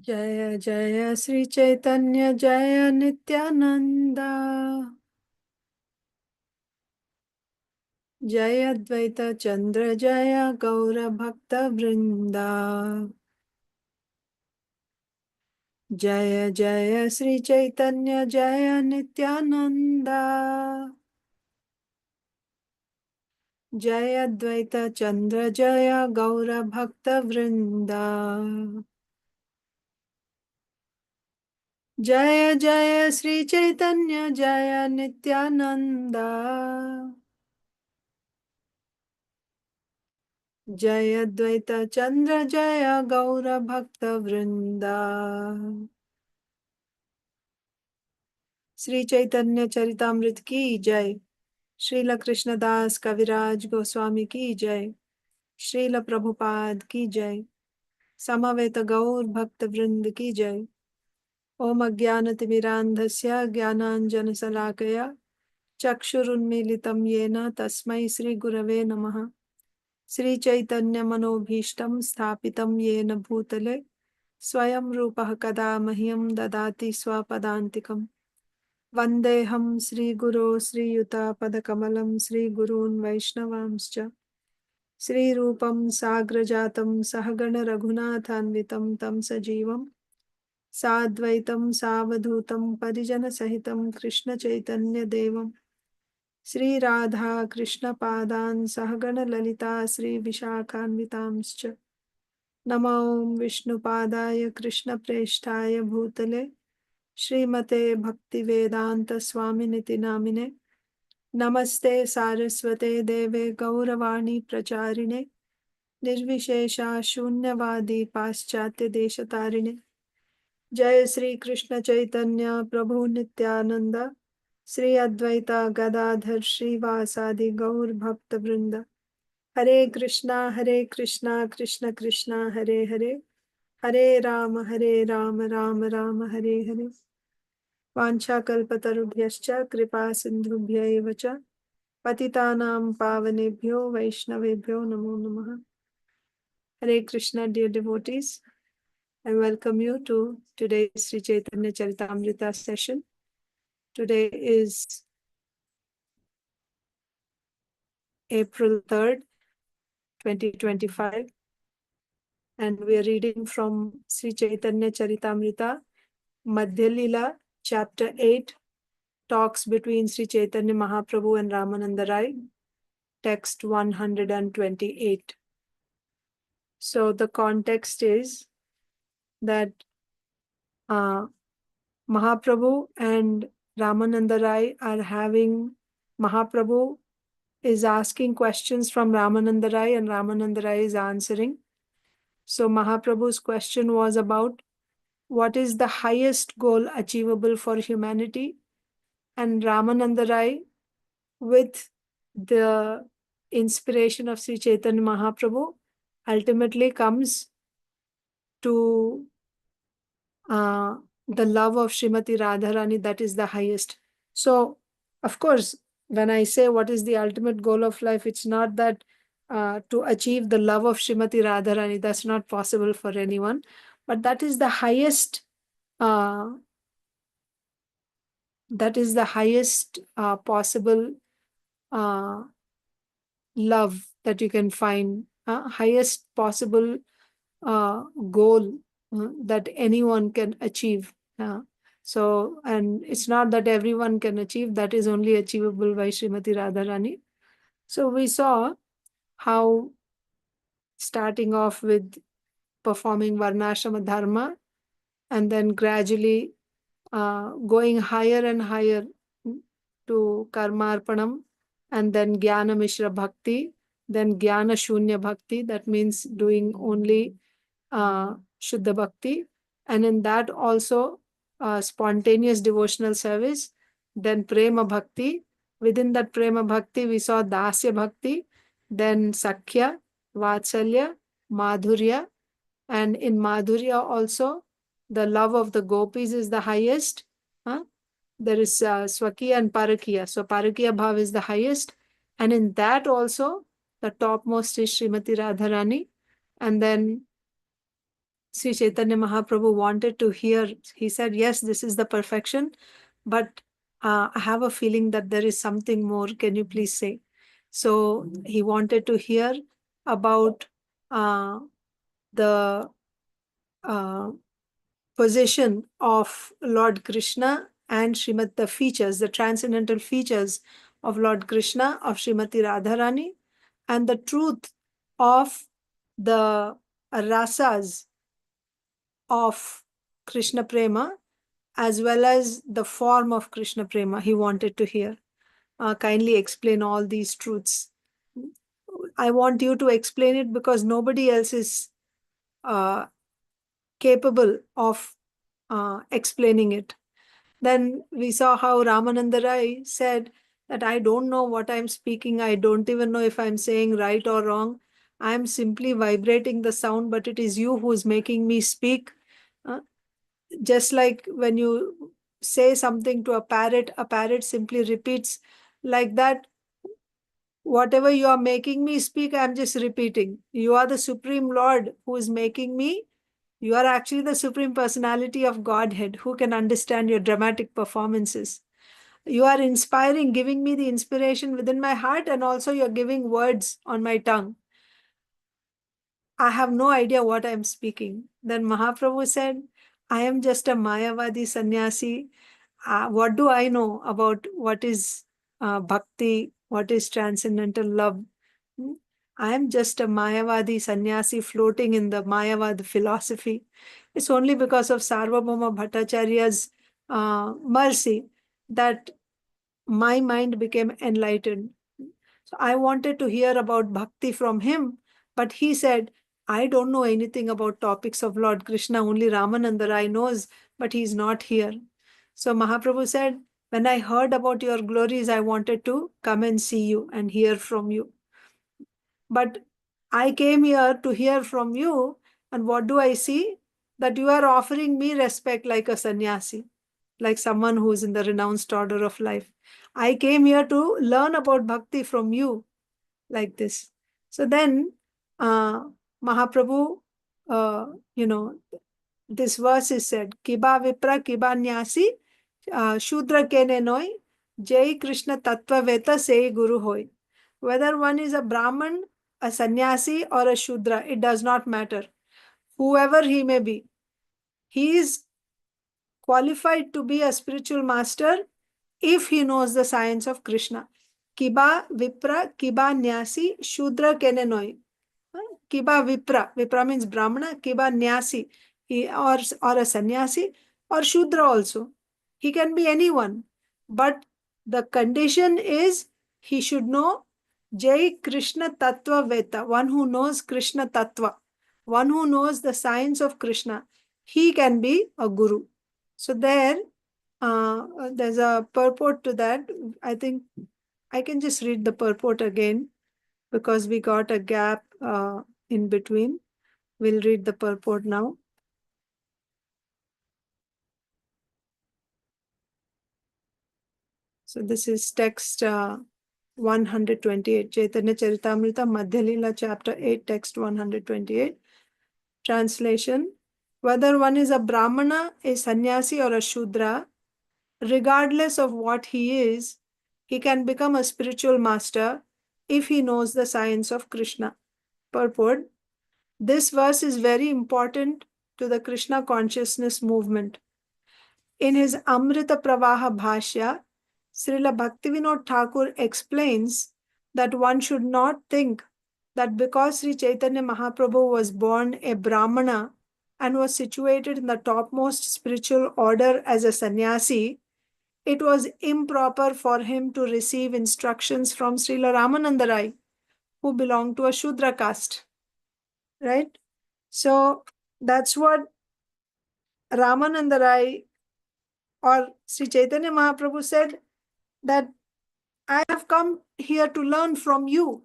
जय जय श्री चैतन्य जय नित्यानंदा जय अद्वैत चंद्र जय गौर भक्त वृंदा जय जय श्री चैतन्य जय नित्यानंदा जय अद्वैत चंद्र जय गौर भक्त वृंदा जय जय श्री चैतन्य जय नित्यानंदा जय अद्वैत चंद्र जय गौर भक्त वृंदा श्री चैतन्य चरितामृत की जय। श्रील कृष्णदास कविराज गोस्वामी की जय। श्रील प्रभुपाद की जय। समवेत गौर भक्त वृंद की जय। ओम अज्ञानतिमिरान्धस्य ज्ञानाञ्जनशलाकया चक्षुरुन्मीलितं येन तस्मै श्री गुरवे नमः। श्री चैतन्य मनोभीष्टं स्थापितं येन भूतले स्वयं रूपः कदा मह्यं ददाति स्वपदान्तिकम्। वन्देऽहं श्रीगुरो श्रीयुतापदकमलं श्रीगुरून् वैष्णवांश्च श्रीरूपं साग्रजातं सहगण रघुनाथान्वितं तं सजीवं साद्वैतं सावधूतं परिजनसहितं कृष्णचैतन्यदेवं श्रीराधा कृष्णपादान् सहगण ललिता श्रीविशाखान्वितांश्च नमो विष्णुपादाय कृष्णप्रेष्ठाय भूतले श्रीमते भक्तिवेदांत स्वामिनिति नामिने नमस्ते सारस्वते देवे गौरवाणी प्रचारिणे निर्विशेषा शून्यवादी पाश्चात्य देशतारिणे जय श्री कृष्ण चैतन्य प्रभु नित्यानंद श्री अद्वैता गदाधर श्रीवासादि गौर भक्त वृंद हरे कृष्णा कृष्ण कृष्णा हरे हरे हरे राम राम राम हरे हरे वाञ्छाकल्पतरुभ्यश्च कृपा सिन्धुभ्यैव च पतितानां पावनेभ्यो वैष्णवेभ्यो नमो नमः। Hare Krishna, dear devotees. I welcome you to today's Sri Chaitanya Charitamrita session. Today is April 3rd, 2025, and we are reading from Sri Chaitanya Charitamrita, Madhya Lila, chapter 8, talks between Sri Chaitanya Mahaprabhu and Ramananda Rai, text 128. So the context is that Mahaprabhu and Ramananda Rai are having, Mahaprabhu is asking questions from Ramananda Rai and Ramananda Rai is answering. So Mahaprabhu's question was about what is the highest goal achievable for humanity, and Ramananda Rai, with the inspiration of Sri Chaitanya Mahaprabhu, ultimately comes to the love of Srimati Radharani, that is the highest. So, of course, when I say what is the ultimate goal of life, it's not that to achieve the love of Srimati Radharani, that's not possible for anyone, but that is the highest. That is the highest possible love that you can find, highest possible goal that anyone can achieve. So, and it's not that everyone can achieve, that is only achievable by Srimati Radharani. So we saw how, starting off with performing Varnashrama Dharma, and then gradually going higher and higher to Karmarpanam, and then Jnana Mishra Bhakti, then Jnana Shunya Bhakti, that means doing only Shuddha Bhakti, and in that also spontaneous devotional service, then Prema Bhakti. Within that Prema Bhakti, we saw Dasya Bhakti, then Sakhya, Vatsalya, Madhurya, and in Madhurya also, the love of the gopis is the highest. There is Swakiya and Parakiya. So Parakiya Bhav is the highest. And in that also, the topmost is Srimati Radharani. And then Sri Chaitanya Mahaprabhu wanted to hear. He said, yes, this is the perfection, but I have a feeling that there is something more. Can you please say? So he wanted to hear about the position of Lord Krishna and Srimati, the features, the transcendental features of Lord Krishna, of Srimati Radharani, and the truth of the rasas of Krishna Prema, as well as the form of Krishna Prema. He wanted to hear. Kindly explain all these truths. I want you to explain it because nobody else is capable of explaining it. Then we saw how Ramananda Rai said that I don't know what I'm speaking. I don't even know if I'm saying right or wrong. I'm simply vibrating the sound, but it is you who is making me speak. Uh, just like when you say something to a parrot simply repeats like that. Whatever you are making me speak, I'm just repeating. You are the Supreme Lord who is making me. You are actually the Supreme Personality of Godhead who can understand your dramatic performances. You are inspiring, giving me the inspiration within my heart, and also you're giving words on my tongue. I have no idea what I'm speaking. Then Mahaprabhu said, I am just a Mayavadi sannyasi. What do I know about what is bhakti, what is transcendental love? Hmm? I am just a Mayavadi sannyasi floating in the Mayavad philosophy. It's only because of Sarvabhauma Bhattacharya's mercy that my mind became enlightened. So I wanted to hear about bhakti from him, but he said, I don't know anything about topics of Lord Krishna, only Ramananda Rai knows, but he's not here. So Mahaprabhu said, when I heard about your glories, I wanted to come and see you and hear from you. But I came here to hear from you, and what do I see? That you are offering me respect like a sannyasi, like someone who is in the renounced order of life. I came here to learn about bhakti from you, like this. So then, Mahaprabhu, uh, you know, this verse is said, Kiba Vipra Kiba Nyasi, Shudra Kene Noi, Jai Krishna Tattva Veta Sei Guru Hoy. Whether one is a Brahman, a sannyasi, or a Shudra, it does not matter. Whoever he may be, he is qualified to be a spiritual master if he knows the science of Krishna. Kiba Vipra Kiba Nyasi Shudra Kenenoi. Kiba Vipra. Vipra means Brahmana. Kiba Nyasi. Or a sannyasi or Shudra also. He can be anyone. But the condition is he should know Jai Krishna Tattva Veta. One who knows Krishna Tattva. One who knows the science of Krishna. He can be a guru. So there's a purport to that. I think I can just read the purport again because we got a gap in between. We'll read the purport now. So this is text 128, Chaitanya Charitamrita, Madhya Lila, chapter 8, text 128. Translation: whether one is a Brahmana, a sannyasi, or a Shudra, regardless of what he is, he can become a spiritual master if he knows the science of Krishna. Purport: this verse is very important to the Krishna consciousness movement. In his Amrita Pravaha Bhashya, Srila Bhaktivinoda Thakur explains that one should not think that because Sri Chaitanya Mahaprabhu was born a Brahmana and was situated in the topmost spiritual order as a sannyasi, it was improper for him to receive instructions from Srila Ramananda Rai, who belonged to a Shudra caste. Right? So that's what Ramananda Rai or Sri Chaitanya Mahaprabhu said, that I have come here to learn from you.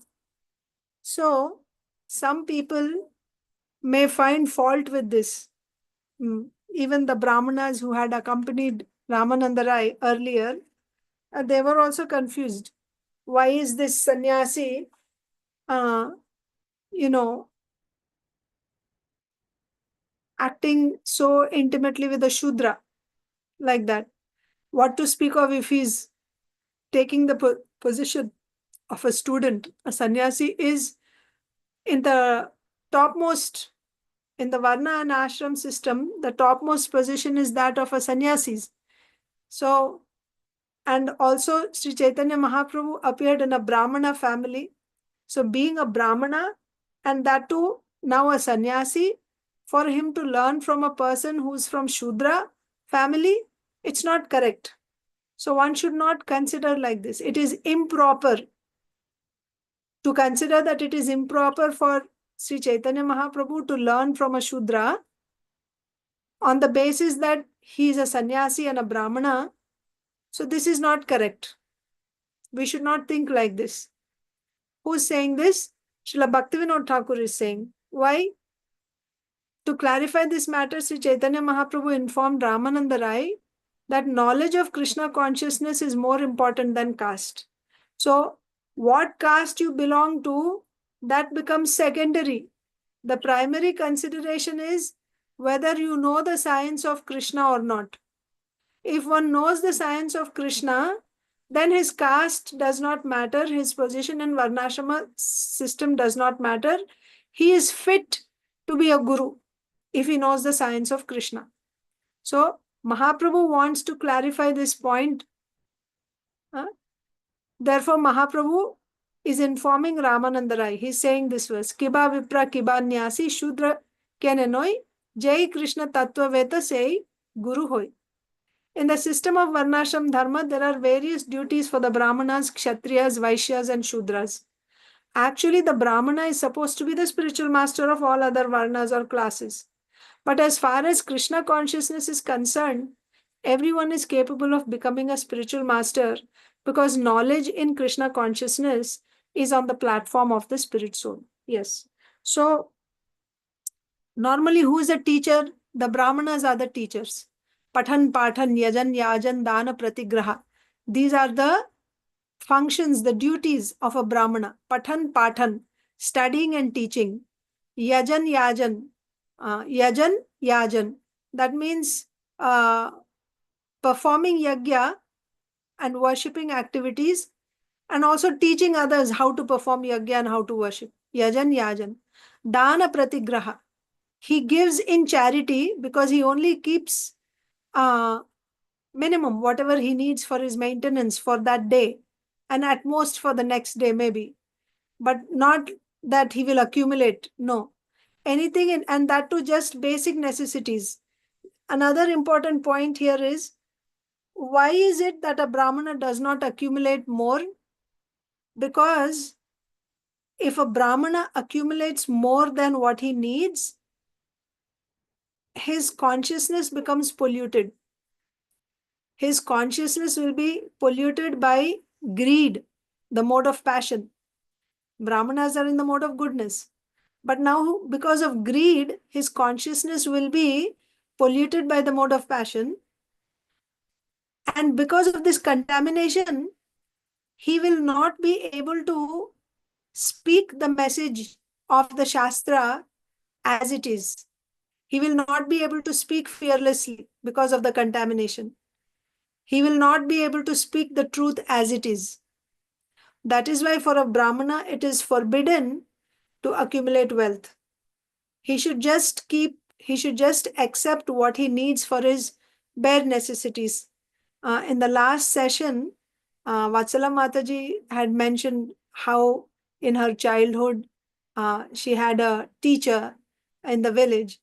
So some people may find fault with this. Even the Brahmanas who had accompanied Ramananda Rai earlier, they were also confused. Why is this sannyasi, uh, you know, acting so intimately with a Shudra like that. What to speak of if he's taking the position of a student? A sannyasi is in the topmost, in the Varna and Ashram system, the topmost position is that of a sannyasis. So, and also Sri Chaitanya Mahaprabhu appeared in a Brahmana family. So being a Brahmana, and that too now a sannyasi, for him to learn from a person who's from Shudra family, it's not correct. So one should not consider like this. It is improper to consider that it is improper for Sri Chaitanya Mahaprabhu to learn from a Shudra on the basis that he is a sannyasi and a Brahmana. So this is not correct. We should not think like this. Who's saying this? Srila Bhaktivinoda Thakur is saying. Why? To clarify this matter, Sri Chaitanya Mahaprabhu informed Ramananda Rai that knowledge of Krishna consciousness is more important than caste. So, what caste you belong to, that becomes secondary. The primary consideration is whether you know the science of Krishna or not. If one knows the science of Krishna, then his caste does not matter, his position in Varnashrama system does not matter. He is fit to be a guru if he knows the science of Krishna. So, Mahaprabhu wants to clarify this point. Therefore, Mahaprabhu is informing Ramananda Rai. He is saying this verse, Kiba Vipra Kiba Nyasi Shudra Kenenoi Jai Krishna Tattva Veta Sei Guru Hoi. In the system of Varnashram Dharma, there are various duties for the Brahmanas, Kshatriyas, Vaishyas and Shudras. Actually, the Brahmana is supposed to be the spiritual master of all other Varnas or classes. But as far as Krishna consciousness is concerned, everyone is capable of becoming a spiritual master because knowledge in Krishna consciousness is on the platform of the spirit soul. Yes. So, normally who is a teacher? The Brahmanas are the teachers. Pathan, Pathan, Yajan, Yajan, Dana, Pratigraha. These are the functions, the duties of a Brahmana. Pathan, Pathan, studying and teaching. Yajan, Yajan, Yajan, Yajan. That means performing yajna and worshipping activities, and also teaching others how to perform yajna and how to worship. Yajan, Yajan. Dana, Pratigraha. He gives in charity because he only keeps minimum, whatever he needs for his maintenance for that day, and at most for the next day maybe, but not that he will accumulate. No, anything and that too just basic necessities. Another important point here is, why is it that a Brahmana does not accumulate more? Because if a Brahmana accumulates more than what he needs, his consciousness becomes polluted. His consciousness will be polluted by greed, the mode of passion. Brahmanas are in the mode of goodness. But now, because of greed, his consciousness will be polluted by the mode of passion. And because of this contamination, he will not be able to speak the message of the Shastra as it is. He will not be able to speak fearlessly because of the contamination. He will not be able to speak the truth as it is. That is why for a Brahmana, it is forbidden to accumulate wealth. He should just accept what he needs for his bare necessities. In the last session, Vatsala Mataji had mentioned how in her childhood, she had a teacher in the village.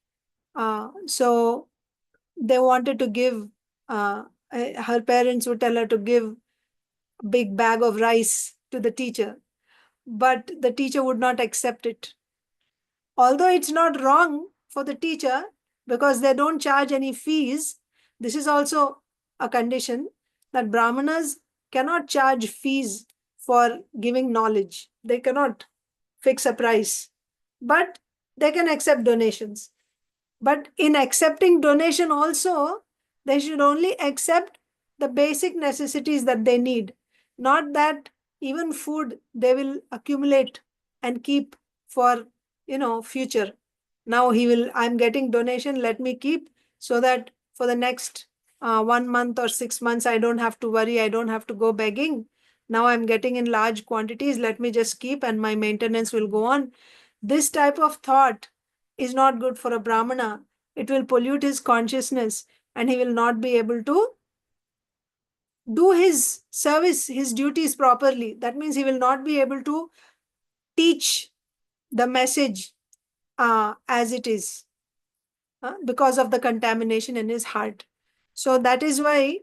So they wanted to give, her parents would tell her to give a big bag of rice to the teacher, but the teacher would not accept it. Although it's not wrong for the teacher because they don't charge any fees, this is also a condition that Brahmanas cannot charge fees for giving knowledge. They cannot fix a price, but they can accept donations. But in accepting donation also, they should only accept the basic necessities that they need, not that even food they will accumulate and keep for future. Now I'm getting donation, let me keep, so that for the next 1 month or 6 months, I don't have to worry, I don't have to go begging. Now I'm getting in large quantities, let me just keep and my maintenance will go on. This type of thought is not good for a Brahmana. It will pollute his consciousness and he will not be able to do his service, his duties properly. That means he will not be able to teach the message as it is because of the contamination in his heart. So that is why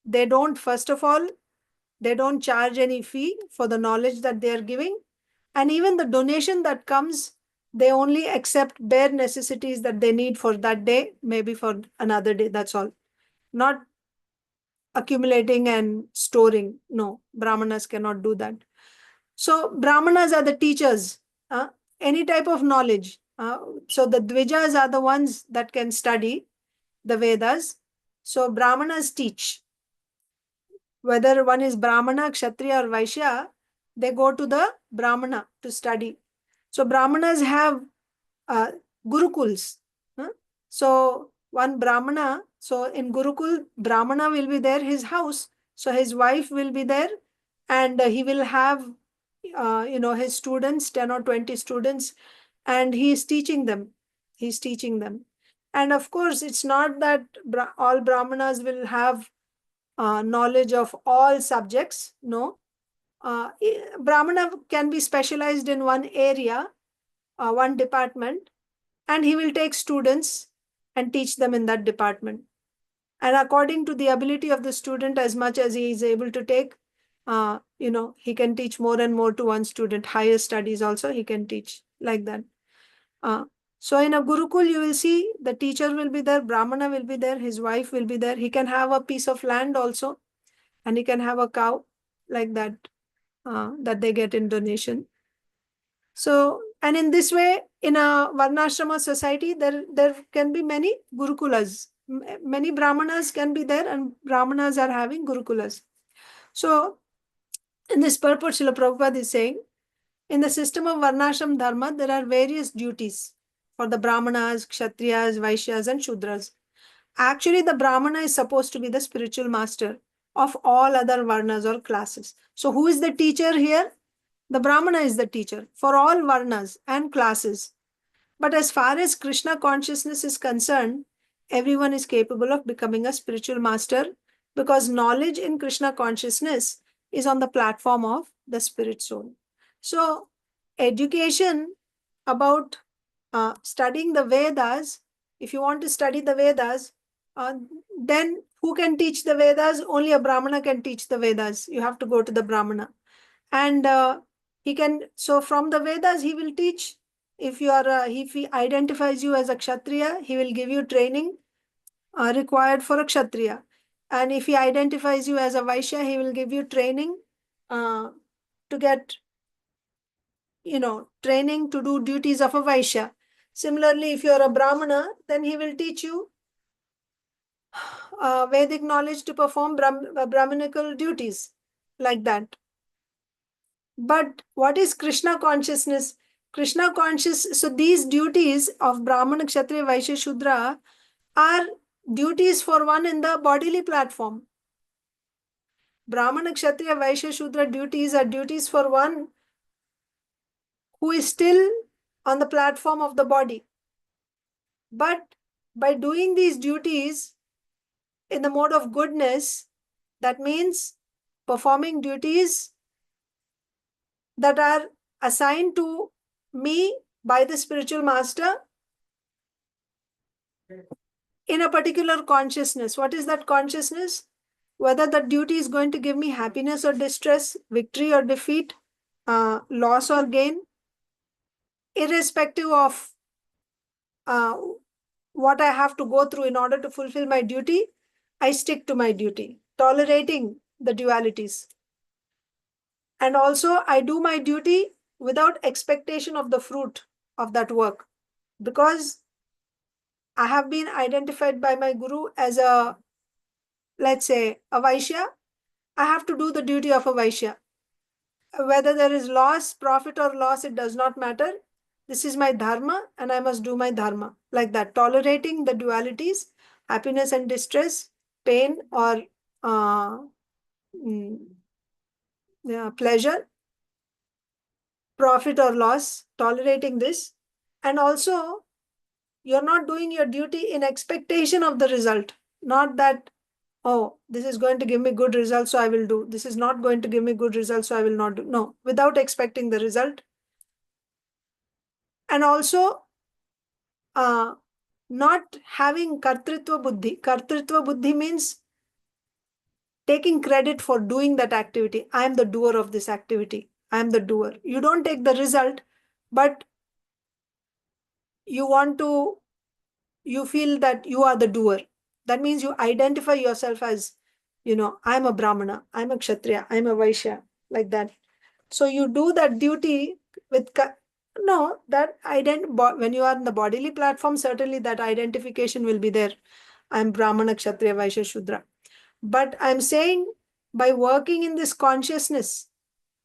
they don't, first of all, they don't charge any fee for the knowledge that they are giving. And even the donation that comes, they only accept bare necessities that they need for that day, maybe for another day, that's all. Not accumulating and storing. No, Brahmanas cannot do that. So Brahmanas are the teachers, any type of knowledge. So the Dvijas are the ones that can study the Vedas. So Brahmanas teach. Whether one is Brahmana, Kshatriya or Vaishya, they go to the Brahmana to study. So Brahmanas have uh, Gurukuls. So one Brahmana, so in Gurukul, Brahmana will be there, his house. So his wife will be there and he will have, his students, 10 or 20 students, and he is teaching them. He's teaching them. And of course, it's not that all Brahmanas will have knowledge of all subjects. No. Brahmana can be specialized in one area, one department, and he will take students and teach them in that department. And according to the ability of the student, as much as he is able to take, he can teach more and more to one student. Higher studies also he can teach like that. So in a Gurukul, you will see the teacher will be there, Brahmana will be there, his wife will be there. He can have a piece of land also, and he can have a cow like that, that they get in donation. So, and in this way, in a Varnashrama society, there can be many Gurukulas. Many Brahmanas can be there, and Brahmanas are having Gurukulas. So, in this purport, Srila Prabhupada is saying, in the system of Varnashram Dharma, there are various duties for the Brahmanas, Kshatriyas, Vaishyas, and Shudras. Actually, the Brahmana is supposed to be the spiritual master of all other Varnas or classes. So, who is the teacher here? The Brahmana is the teacher for all Varnas and classes. But as far as Krishna consciousness is concerned, everyone is capable of becoming a spiritual master because knowledge in Krishna consciousness is on the platform of the spirit soul. So, education about studying the Vedas, if you want to study the Vedas, then who can teach the Vedas? Only a Brahmana can teach the Vedas. You have to go to the Brahmana. And he can, so from the Vedas, he will teach. If he identifies you as a Kshatriya, he will give you training required for a Kshatriya. And if he identifies you as a Vaishya, he will give you training to get, training to do duties of a Vaishya. Similarly, if you're a Brahmana, then he will teach you Vedic knowledge to perform brahminical duties like that. But what is Krishna consciousness? Krishna conscious, so these duties of Brahmana, Kshatriya, Vaishya, Shudra are duties for one in the bodily platform. Brahmana, Kshatriya, Vaishya, Shudra duties are duties for one who is still on the platform of the body. But by doing these duties in the mode of goodness, that means performing duties that are assigned to me by the spiritual master in a particular consciousness. What is that consciousness? Whether that duty is going to give me happiness or distress, victory or defeat, loss or gain, irrespective of what I have to go through in order to fulfill my duty, I stick to my duty, tolerating the dualities. And also, I do my duty without expectation of the fruit of that work, because I have been identified by my guru as a, let's say, a Vaishya. I have to do the duty of a Vaishya. Whether there is loss, profit or loss, it does not matter. This is my dharma and I must do my dharma. Like that, tolerating the dualities, happiness and distress, pain or mm, pleasure, profit or loss, tolerating this. And also, you're not doing your duty in expectation of the result. Not that, oh, this is going to give me good results, so I will do. This is not going to give me good results, so I will not do. No, without expecting the result. And also, not having kartritva buddhi. Kartritva buddhi means taking credit for doing that activity. I am the doer of this activity. I am the doer. You don't take the result, but you want to, you feel that you are the doer. That means you identify yourself as, I'm a brahmana, I'm a kshatriya, I'm a vaishya, like that. So you do that duty with, no, that when you are in the bodily platform, certainly that identification will be there. I'm brahmana, kshatriya, vaishya, shudra. But I'm saying by working in this consciousness,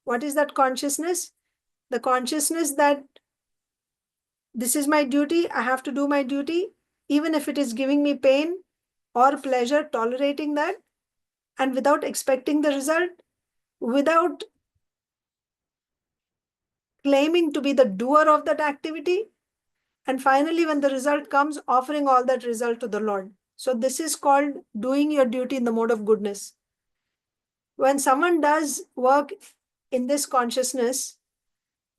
what is that consciousness? The consciousness that this is my duty, I have to do my duty, even if it is giving me pain or pleasure, tolerating that, and without expecting the result, without claiming to be the doer of that activity, and finally, when the result comes, offering all that result to the Lord. So this is called doing your duty in the mode of goodness. When someone does work in this consciousness,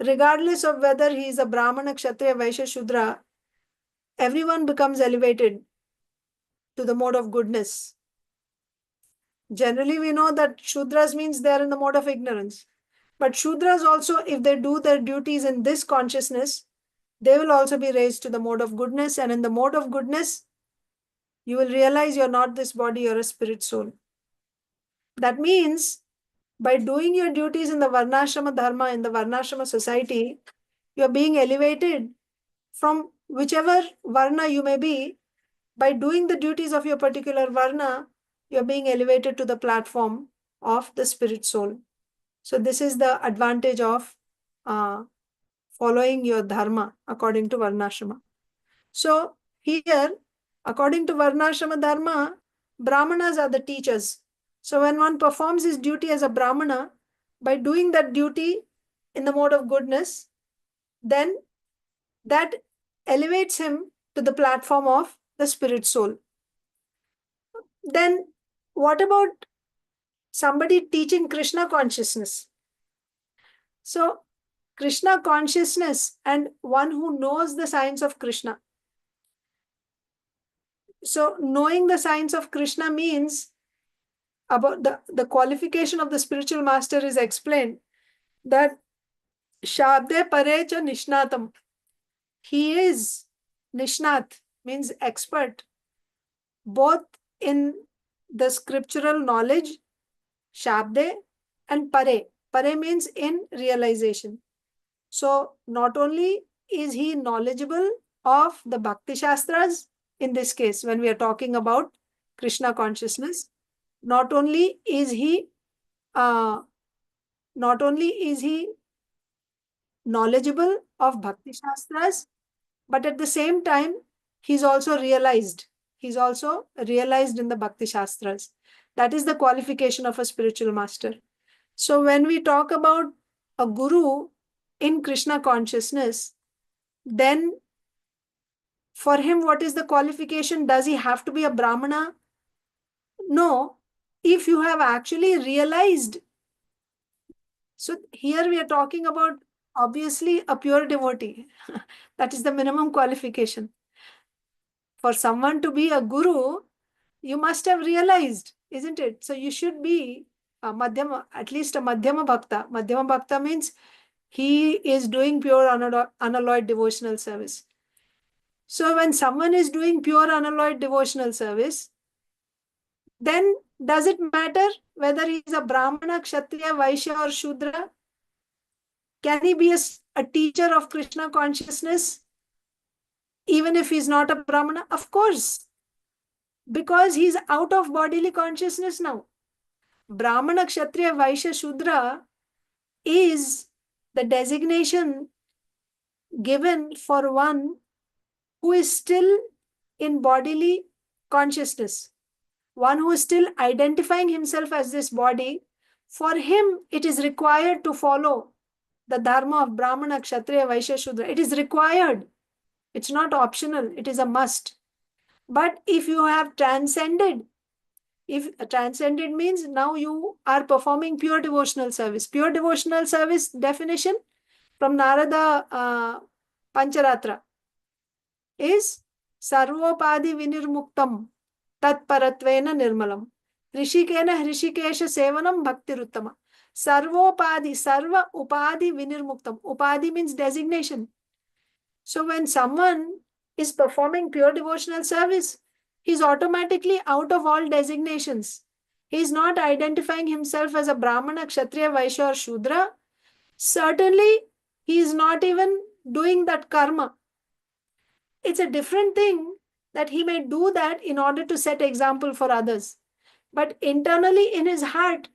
regardless of whether he is a Brahmana, Kshatriya, Vaishya, Shudra, everyone becomes elevated to the mode of goodness. Generally, we know that Shudras means they are in the mode of ignorance. But Shudras also, if they do their duties in this consciousness, they will also be raised to the mode of goodness. And in the mode of goodness, you will realize you're not this body, you're a spirit soul. That means by doing your duties in the Varnashrama Dharma, in the Varnashrama society, you're being elevated from whichever Varna you may be. By doing the duties of your particular Varna, you're being elevated to the platform of the spirit soul. So this is the advantage of following your dharma according to Varnashrama. So here, according to Varnashrama Dharma, Brahmanas are the teachers. So when one performs his duty as a Brahmana, by doing that duty in the mode of goodness, then that elevates him to the platform of the spirit soul. Then what about somebody teaching Krishna consciousness? So Krishna consciousness and one who knows the science of Krishna. So knowing the science of Krishna means about the qualification of the spiritual master is explained that Shabde Parecha Nishnatam. He is Nishnat, means expert, both in the scriptural knowledge, Shabde, and Pare. Pare means in realization. So not only is he knowledgeable of the Bhakti Shastras, in this case, when we are talking about Krishna consciousness, not only is he knowledgeable of Bhakti Shastras, but at the same time, he's also realized. He's also realized in the Bhakti Shastras. That is the qualification of a spiritual master. So when we talk about a guru in Krishna consciousness, then for him, what is the qualification? Does he have to be a Brahmana? No. If you have actually realized, so here we are talking about obviously a pure devotee. That is the minimum qualification. For someone to be a guru, you must have realized, isn't it? So you should be a Madhyama, at least a Madhyama Bhakta. Madhyama Bhakta means he is doing pure unalloyed devotional service. So when someone is doing pure unalloyed devotional service, then does it matter whether he is a Brahmana, Kshatriya, Vaishya or Shudra? Can he be a teacher of Krishna consciousness even if he's not a Brahmana? Of course, because he's out of bodily consciousness now. Brahmana, Kshatriya, Vaishya, Shudra is the designation given for one who is still in bodily consciousness, one who is still identifying himself as this body. For him, it is required to follow the dharma of Brahmana, Kshatriya, Vaishya, Shudra. It is required. It's not optional. It is a must. But if you have transcended, if transcended means now you are performing pure devotional service. Pure devotional service definition from Narada Pancharatra is sarvopadi vinirmuktam tatparatvena nirmalam hrishikena hrishikesha sevanam bhaktiruttama. Sarvopadi, sarva upadi vinirmuktam. Upadi means designation. So when someone is performing pure devotional service, he's automatically out of all designations. He's not identifying himself as a Brahmana, Kshatriya, Vaishya or Shudra. Certainly, he is not even doing that karma. It's a different thing that he may do that in order to set example for others. But internally in his heart,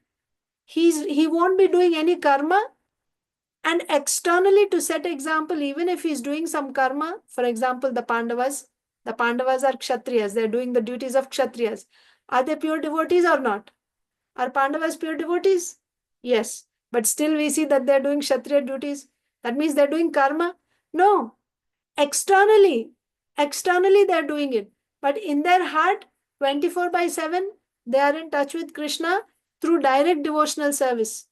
he won't be doing any karma. And externally to set example, even if he's doing some karma, for example, the Pandavas are Kshatriyas. They're doing the duties of Kshatriyas. Are they pure devotees or not? Are Pandavas pure devotees? Yes. But still we see that they're doing Kshatriya duties. That means they're doing karma? No. Externally they're doing it. But in their heart, 24/7, they are in touch with Krishna through direct devotional service.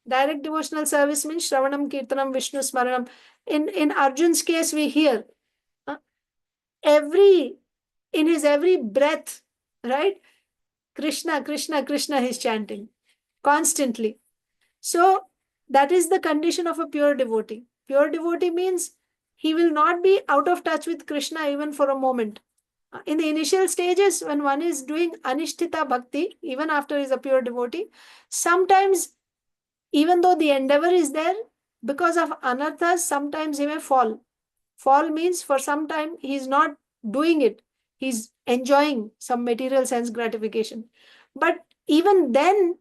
Direct devotional service means Shravanam, Kirtanam, Vishnu Smaranam. In Arjun's case, we hear in his every breath, right? Krishna, Krishna, Krishna, he's chanting constantly. So that is the condition of a pure devotee. Pure devotee means he will not be out of touch with Krishna even for a moment. In the initial stages, when one is doing anishtita bhakti, even after he's a pure devotee, sometimes even though the endeavor is there, because of anarthas, sometimes he may fall. Fall means for some time he is not doing it. He's enjoying some material sense gratification. But even then,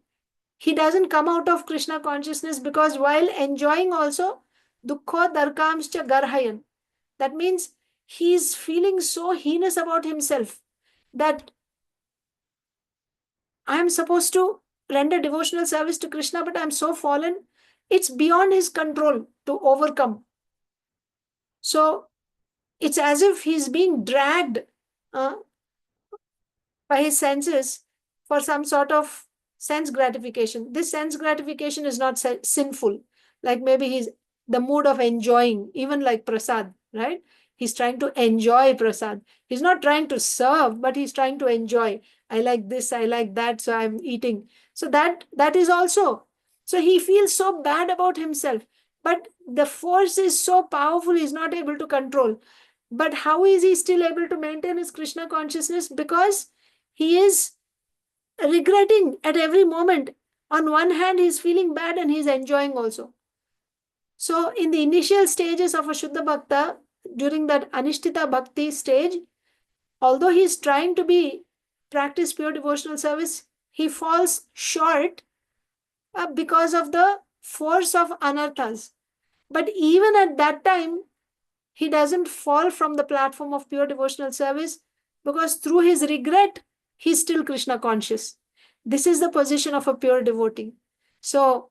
he doesn't come out of Krishna consciousness, because while enjoying also, dukkho darkamscha garhayan. That means he's feeling so heinous about himself that I am supposed to render devotional service to Krishna, but I'm so fallen, it's beyond his control to overcome. So it's as if he's being dragged by his senses for some sort of sense gratification. This sense gratification is not sinful. Like maybe he's the mood of enjoying, even like prasad, right? He's trying to enjoy prasad. He's not trying to serve, but he's trying to enjoy. I like this, I like that, so I'm eating. So that is also. So he feels so bad about himself. But the force is so powerful, he's not able to control. But how is he still able to maintain his Krishna consciousness? Because he is regretting at every moment. On one hand, he's feeling bad and he's enjoying also. So in the initial stages of a Shuddha Bhakta, during that Anishtita Bhakti stage, although he's trying to practice pure devotional service, he falls short because of the force of anarthas. But even at that time, he doesn't fall from the platform of pure devotional service, because through his regret, he's still Krishna conscious. This is the position of a pure devotee. So,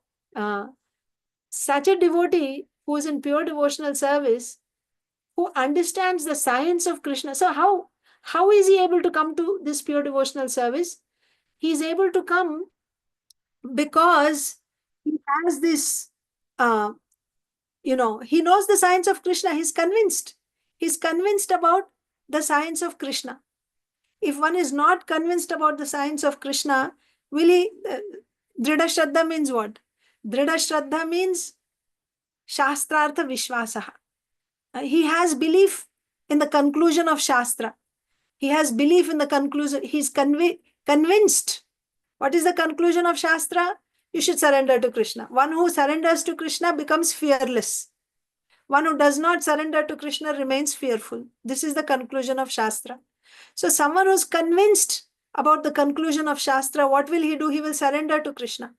such a devotee who is in pure devotional service, who understands the science of Krishna. So how is he able to come to this pure devotional service? He is able to come because he has this, he knows the science of Krishna. He's convinced. He's convinced about the science of Krishna. If one is not convinced about the science of Krishna, will he? Drdha Shraddha means what? Drdha Shraddha means Shastrartha Vishwasaha. He has belief in the conclusion of Shastra. He has belief in the conclusion. He's convinced. What is the conclusion of Shastra? You should surrender to Krishna. One who surrenders to Krishna becomes fearless. One who does not surrender to Krishna remains fearful. This is the conclusion of Shastra. So someone who's convinced about the conclusion of Shastra, what will he do? He will surrender to Krishna.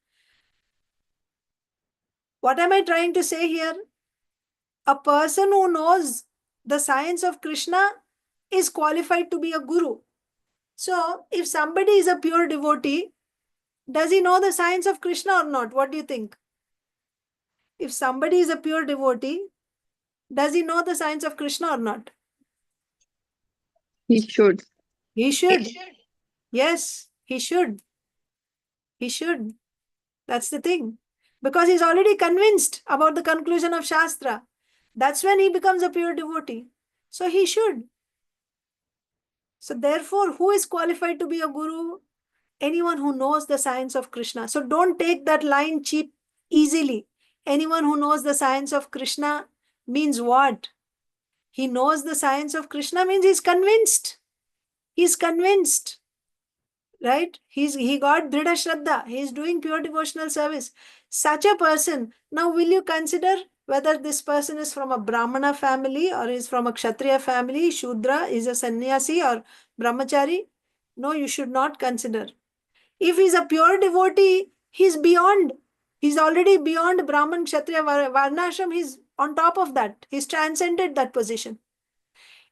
What am I trying to say here? a person who knows the science of Krishna is qualified to be a guru. So, if somebody is a pure devotee, does he know the science of Krishna or not? What do you think? If somebody is a pure devotee, does he know the science of Krishna or not? He should. He should. Yes, he should. He should. That's the thing. Because he's already convinced about the conclusion of Shastra. That's when he becomes a pure devotee. So he should. So therefore, who is qualified to be a guru? Anyone who knows the science of Krishna. So don't take that line cheap easily. Anyone who knows the science of Krishna means what? He knows the science of Krishna means he's convinced. He's convinced. Right? He got drdha sraddha. He's doing pure devotional service. Such a person. Now, will you consider whether this person is from a brahmana family or is from a kshatriya family, shudra, is a sannyasi or brahmachari? No, you should not consider. If he's a pure devotee, he's beyond. He's already beyond Brahman, Kshatriya, Varnashram. He's on top of that. He's transcended that position.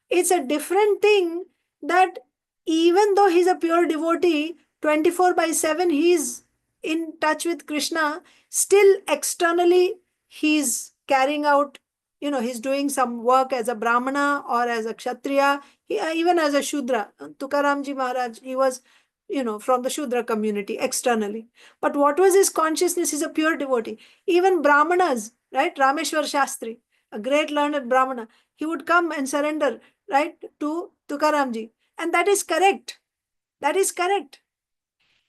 It's a different thing that even though he's a pure devotee, 24/7, he's in touch with Krishna, still externally he's carrying out, he's doing some work as a Brahmana or as a Kshatriya, even as a Shudra. Tukaramji Maharaj, he was, from the Shudra community externally. But what was his consciousness? He's a pure devotee. Even Brahmanas, right? Rameshwar Shastri, a great learned Brahmana, he would come and surrender, right, to Tukaramji. And that is correct. That is correct.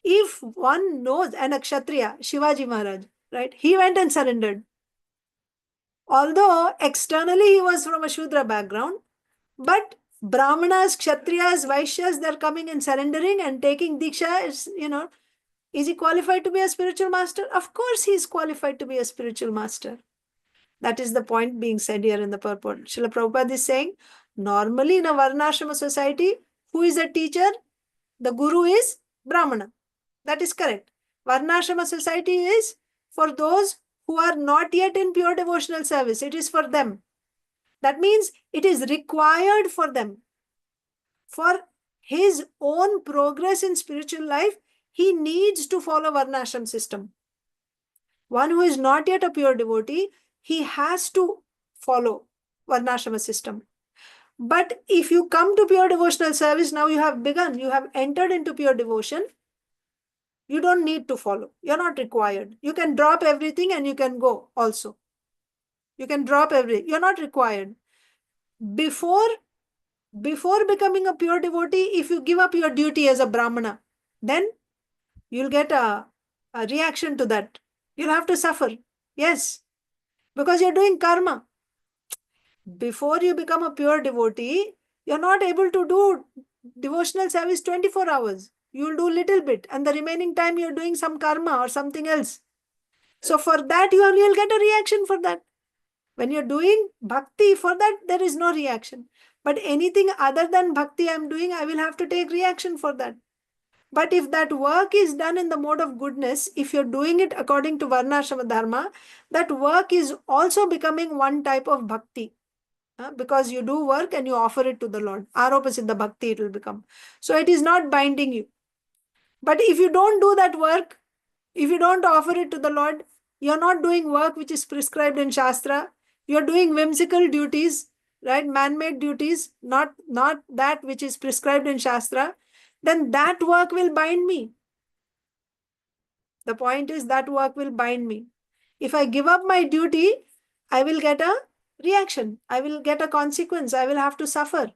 If one knows, and a Kshatriya, Shivaji Maharaj, right, he went and surrendered. Although externally he was from a Shudra background, but Brahmanas, Kshatriyas, Vaishyas, they're coming and surrendering and taking Diksha. Is he qualified to be a spiritual master? Of course he is qualified to be a spiritual master. That is the point being said here in the purport. Srila Prabhupada is saying, normally in a Varnashrama society, who is a teacher? The guru is Brahmana. That is correct. Varnashrama society is for those who are not yet in pure devotional service. It is for them. That means it is required for them. For his own progress in spiritual life, he needs to follow Varnashram system. One who is not yet a pure devotee, he has to follow Varnashrama system. But if you come to pure devotional service, now you have begun, you have entered into pure devotion, you don't need to follow. You're not required. You can drop everything and you can go also. You can drop everything. You're not required. Before becoming a pure devotee, if you give up your duty as a Brahmana, then you'll get a reaction to that. You'll have to suffer. Yes. Because you're doing karma. Before you become a pure devotee, you're not able to do devotional service 24 hours. You'll do little bit and the remaining time you're doing some karma or something else. So for that, you'll get a reaction for that. When you're doing bhakti, for that, there is no reaction. But anything other than bhakti I'm doing, I will have to take reaction for that. But if that work is done in the mode of goodness, if you're doing it according to Varnashrama Dharma, that work is also becoming one type of bhakti. Because you do work and you offer it to the Lord. Aropa siddha bhakti it will become. So it is not binding you. But if you don't do that work, if you don't offer it to the Lord, you're not doing work which is prescribed in Shastra. You're doing whimsical duties, right? Man-made duties, not that which is prescribed in Shastra. Then that work will bind me. The point is that work will bind me. If I give up my duty, I will get a reaction. I will get a consequence. I will have to suffer.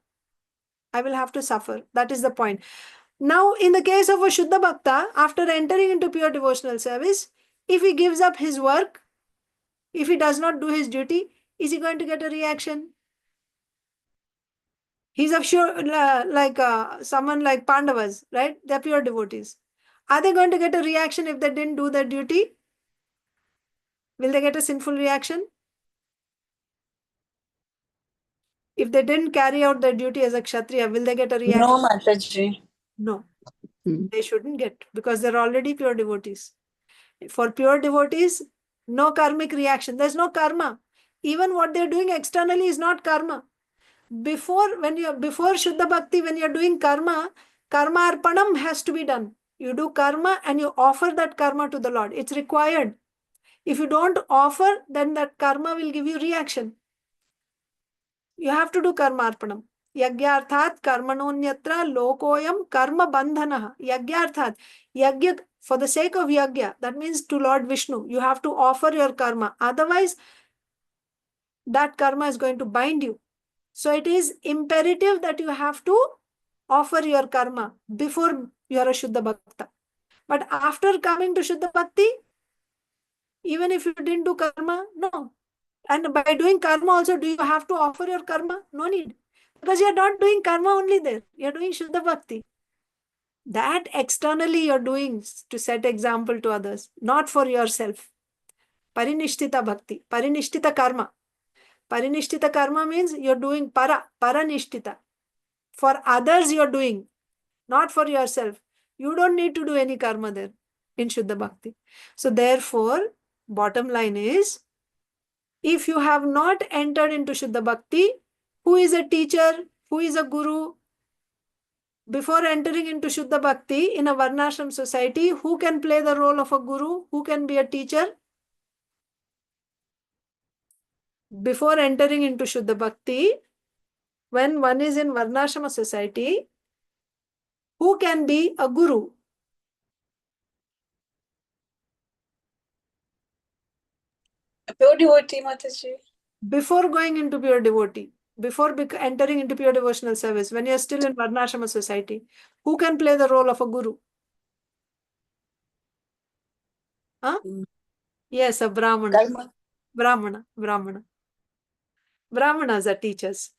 I will have to suffer. That is the point. Now, in the case of a Shuddha Bhakta, after entering into pure devotional service, if he gives up his work, if he does not do his duty, is he going to get a reaction? He's of sure, like someone like Pandavas, right? They're pure devotees. Are they going to get a reaction if they didn't do their duty? Will they get a sinful reaction? If they didn't carry out their duty as a Kshatriya, will they get a reaction? No, Mataji. No, they shouldn't get because they're already pure devotees. For pure devotees, no karmic reaction. There's no karma. Even what they're doing externally is not karma. Before Shuddha Bhakti, when you're doing karma arpanam has to be done. You do karma and you offer that karma to the Lord. It's required. If you don't offer, then that karma will give you reaction. You have to do karma arpanam. Yagyarthat karmanonyatra lokoyam karma bandhanaha. Yagyarthat. Yagya, for the sake of yagya, that means to Lord Vishnu, you have to offer your karma. Otherwise, that karma is going to bind you. So it is imperative that you have to offer your karma before you are a Shuddha Bhakta. But after coming to Shuddha Bhakti, even if you didn't do karma, no. And by doing karma also, do you have to offer your karma? No need. Because you are not doing karma only there. You are doing Shuddha Bhakti. That externally you are doing to set example to others, not for yourself. Parinishtita Bhakti, Parinishtita Karma. Parinishtita Karma means you are doing Paranishtita. For others you are doing, not for yourself. You don't need to do any karma there in Shuddha Bhakti. So therefore, bottom line is, if you have not entered into Shuddha Bhakti, who is a teacher, who is a guru, before entering into Shuddha Bhakti in a Varnashram society, who can play the role of a guru, who can be a teacher? Before entering into Shuddha Bhakti, when one is in Varnashrama society, who can be a guru? A pure devotee, Mataji. Before going into pure devotee, before entering into pure devotional service, when you're still in Varnashrama society, who can play the role of a guru? Huh? Yes, a Brahmana. Karma. Brahmana. Brahmanas are teachers.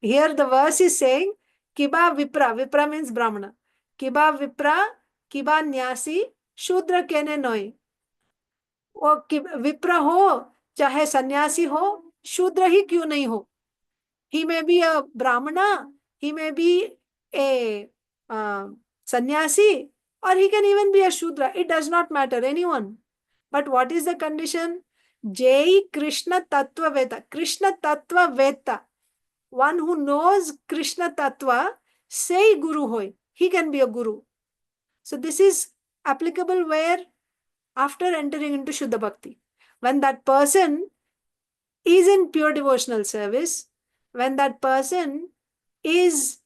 Here the verse is saying, Kiba Vipra. Vipra means Brahmana. Kiba Vipra, Kiba Nyasi, Shudra Kene Noi. वो विप्र हो चाहे सन्यासी हो शूद्र ही क्यों नहीं हो. He may be a brahmana, he may be a sannyasi, or he can even be a shudra. It does not matter, anyone. But what is the condition? Jai Krishna Tattva Veta. Krishna Tattva Veta. One who knows Krishna Tattva, say Guru hoy. He can be a guru. So this is applicable where? After entering into Shuddha Bhakti. When that person is in pure devotional service, when that person is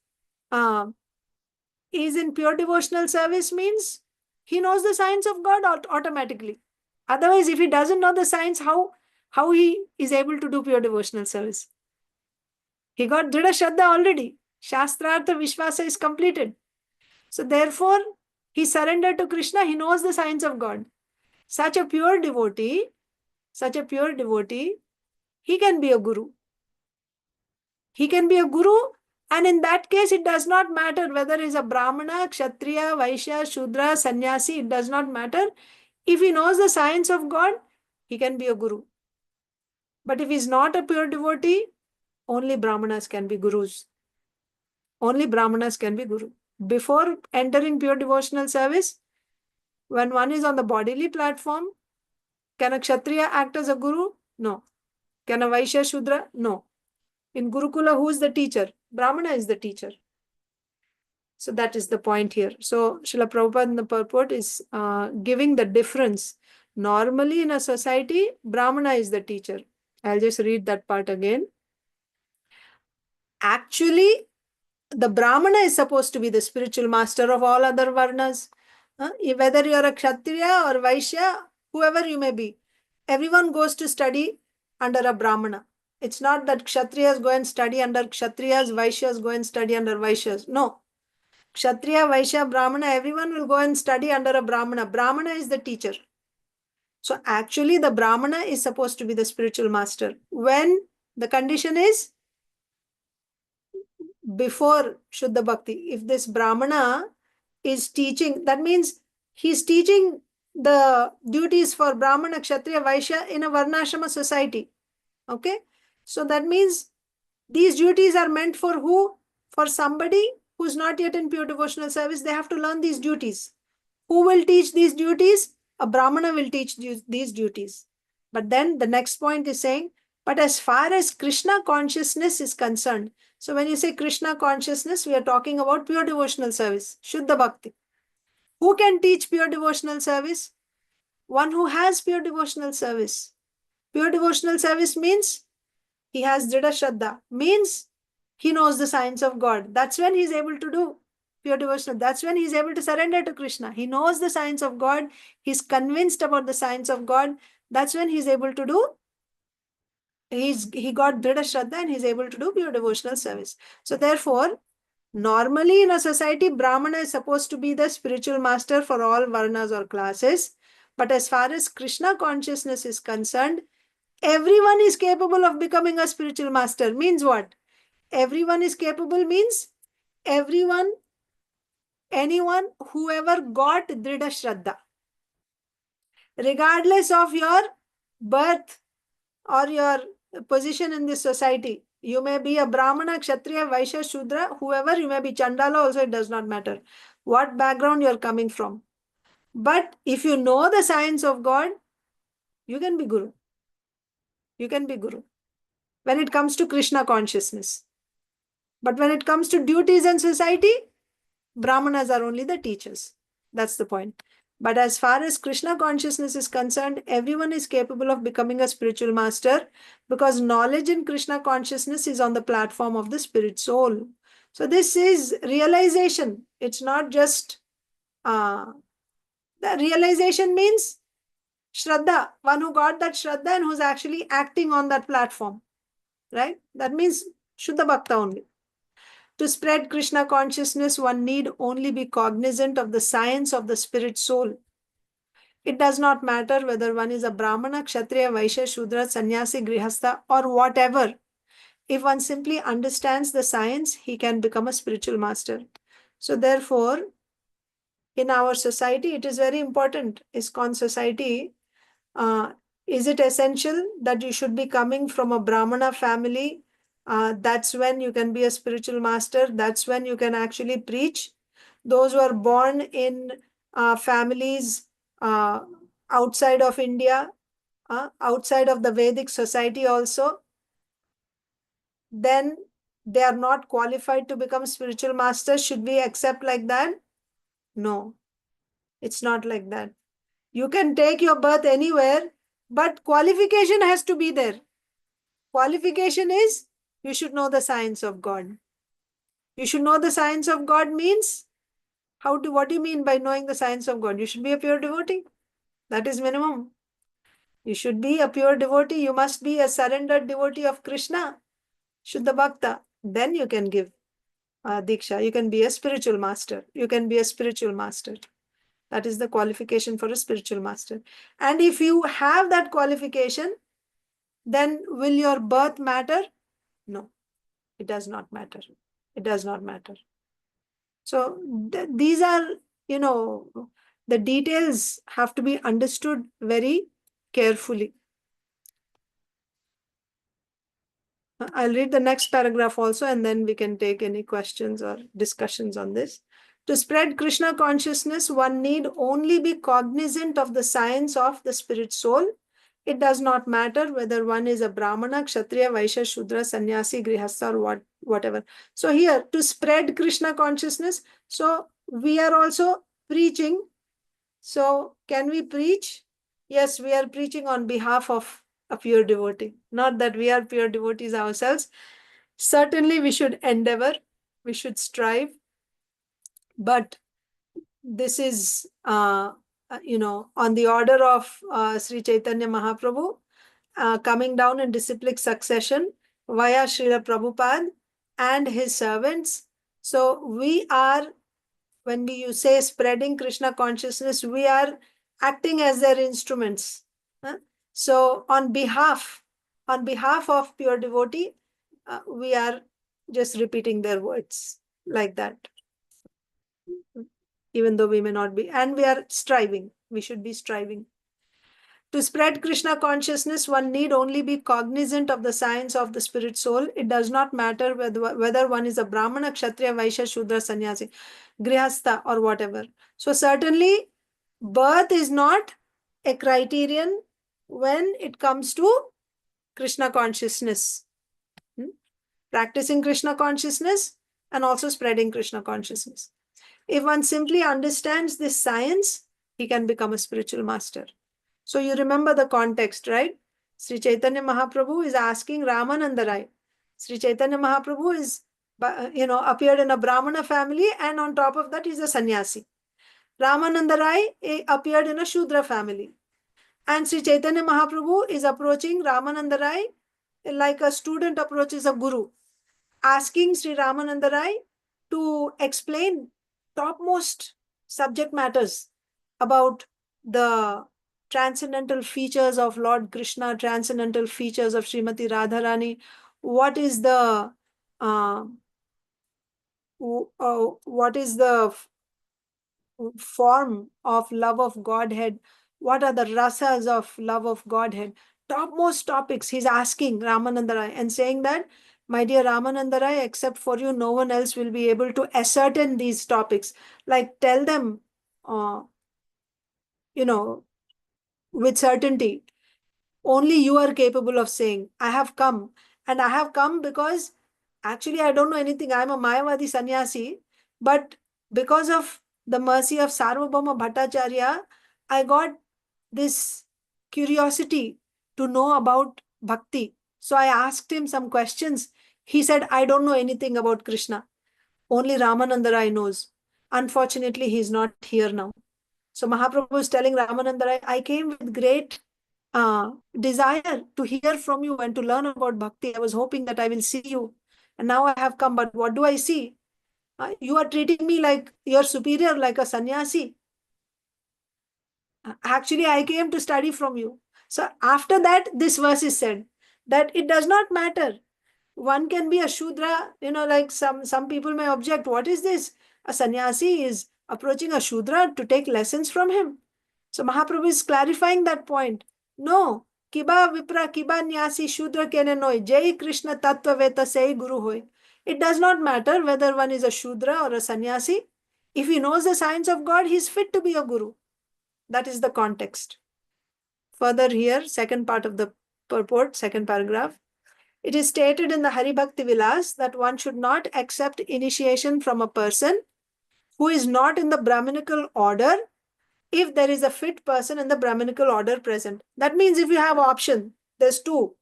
in pure devotional service means he knows the science of God automatically. Otherwise, if he doesn't know the science, how he is able to do pure devotional service? He got drdha sraddha already. Shastrartha Vishwasa is completed. So therefore, he surrendered to Krishna. He knows the science of God. Such a pure devotee, he can be a guru. He can be a guru, and in that case, it does not matter whether he is a Brahmana, Kshatriya, Vaishya, Shudra, Sannyasi, it does not matter. If he knows the science of God, he can be a guru. But if he is not a pure devotee, only Brahmanas can be gurus. Only Brahmanas can be guru. Before entering pure devotional service, when one is on the bodily platform, can a Kshatriya act as a guru? No. Can a Vaishya, Shudra? No. In Gurukula, who is the teacher? Brahmana is the teacher. So that is the point here. So Srila Prabhupada in the purport is giving the difference. Normally in a society, Brahmana is the teacher. I'll just read that part again. Actually, the Brahmana is supposed to be the spiritual master of all other varnas. Whether you are a Kshatriya or Vaishya, whoever you may be, everyone goes to study under a Brahmana. It's not that Kshatriyas go and study under Kshatriyas, Vaishyas go and study under Vaishyas. No. Kshatriya, Vaishya, Brahmana, everyone will go and study under a Brahmana. Brahmana is the teacher. So actually the Brahmana is supposed to be the spiritual master. When the condition is before Shuddha Bhakti. If this Brahmana is teaching, that means he's teaching the duties for Brahmana, Kshatriya, Vaishya in a Varnashrama society. Okay? So that means these duties are meant for who? For somebody who's not yet in pure devotional service. They have to learn these duties. Who will teach these duties? A Brahmana will teach these duties. But then the next point is saying, But as far as Krishna consciousness is concerned, so when you say Krishna consciousness, we are talking about pure devotional service, Shuddha Bhakti. Who can teach pure devotional service? One who has pure devotional service. Pure devotional service means he has drdha sraddha, means he knows the science of God. That's when he's able to do pure devotional. That's when he's able to surrender to Krishna. He knows the science of God. He's convinced about the science of God. That's when he's able to do. He got drdha shraddha and he's able to do pure devotional service. So therefore, normally in a society, Brahmana is supposed to be the spiritual master for all varnas or classes. But as far as Krishna consciousness is concerned, everyone is capable of becoming a spiritual master. Means what? Everyone is capable means everyone, anyone, whoever got drdha shraddha, regardless of your birth or your position in this society. You may be a Brahmana, Kshatriya, Vaishya, Shudra, whoever, you may be Chandala also, it does not matter what background you are coming from. But if you know the science of God, you can be Guru. You can be Guru when it comes to Krishna consciousness. But when it comes to duties and society, Brahmanas are only the teachers. That's the point. But as far as Krishna consciousness is concerned, everyone is capable of becoming a spiritual master because knowledge in Krishna consciousness is on the platform of the spirit soul. So this is realization. It's not just the realization means Shraddha, one who got that Shraddha and who's actually acting on that platform. Right? That means Shuddha Bhakta only. To spread Krishna consciousness, one need only be cognizant of the science of the spirit soul. It does not matter whether one is a Brahmana, Kshatriya, Vaishya, Shudra, Sannyasi, Grihastha, or whatever. If one simply understands the science, he can become a spiritual master. So therefore, in our society, it is very important. ISKCON society, is it essential that you should be coming from a Brahmana family? That's when you can be a spiritual master. That's when you can actually preach. Those who are born in families outside of India, outside of the Vedic society also, then they are not qualified to become spiritual masters. Should we accept like that? No, it's not like that. You can take your birth anywhere, but qualification has to be there. Qualification is you should know the science of God. You should know the science of God means what do you mean by knowing the science of God? You should be a pure devotee. That is minimum. You should be a pure devotee. You must be a surrendered devotee of Krishna, Shuddha Bhakta. Then you can give Diksha. You can be a spiritual master. You can be a spiritual master. That is the qualification for a spiritual master. And if you have that qualification, then will your birth matter? No, it does not matter. It does not matter. So these are, the details have to be understood very carefully. I'll read the next paragraph also, and then we can take any questions or discussions on this. To spread Krishna consciousness, one need only be cognizant of the science of the spirit soul. It does not matter whether one is a Brahmana, Kshatriya, Vaishya, Shudra, Sannyasi, Grihastha, or whatever. So here, to spread Krishna consciousness, so we are also preaching. So can we preach? Yes, we are preaching on behalf of a pure devotee. Not that we are pure devotees ourselves. Certainly we should endeavor, we should strive. But this is, on the order of Sri Caitanya Mahaprabhu, coming down in disciplic succession via Srila Prabhupada and his servants. So we are, when you say spreading Krishna consciousness, we are acting as their instruments. So on behalf of pure devotee, we are just repeating their words like that. Even though we may not be, and we are striving. We should be striving. To spread Krishna consciousness, one need only be cognizant of the science of the spirit soul. It does not matter whether one is a Brahmana, Kshatriya, Vaishya, Shudra, Sannyasi, Grihastha, or whatever. So certainly, birth is not a criterion when it comes to Krishna consciousness. Practicing Krishna consciousness and also spreading Krishna consciousness. If one simply understands this science, he can become a spiritual master. So you remember the context, right? Sri Chaitanya Mahaprabhu is asking Ramananda Rai. Sri Chaitanya Mahaprabhu is, appeared in a Brahmana family, and on top of that, he's a sannyasi. Ramananda Rai appeared in a Shudra family. And Sri Chaitanya Mahaprabhu is approaching Ramananda Rai like a student approaches a guru, asking Sri Ramananda Rai to explain topmost subject matters about the transcendental features of Lord Krishna, transcendental features of Srimati Radharani. What is the form of love of Godhead? What are the rasas of love of Godhead? Topmost topics he's asking Ramananda Rai and saying that, my dear Ramananda Rai, except for you, no one else will be able to ascertain these topics. Like, tell them, with certainty. Only you are capable of saying, I have come. And I have come because actually I don't know anything. I'm a Mayavadi sannyasi. But because of the mercy of Sarvabhauma Bhattacharya, I got this curiosity to know about bhakti. So I asked him some questions. He said, I don't know anything about Krishna. Only Ramananda Rai knows. Unfortunately, he is not here now. So Mahaprabhu is telling Ramananda Rai, I came with great desire to hear from you and to learn about bhakti. I was hoping that I will see you. And now I have come, but what do I see? You are treating me like your superior, like a sannyasi. Actually, I came to study from you. So after that, this verse is said that it does not matter. One can be a Shudra, like some people may object. What is this? A sannyasi is approaching a Shudra to take lessons from him. So Mahaprabhu is clarifying that point. No, kiba vipra kiba nyasi Shudra kene noi, Jai Krishna tattva veta sei guru hoy. It does not matter whether one is a Shudra or a sannyasi. If he knows the science of God, he is fit to be a guru. That is the context. Further here, second part of the purport, second paragraph. It is stated in the Haribhakti Vilas that one should not accept initiation from a person who is not in the Brahminical order if there is a fit person in the Brahminical order present. That means if you have option, there's two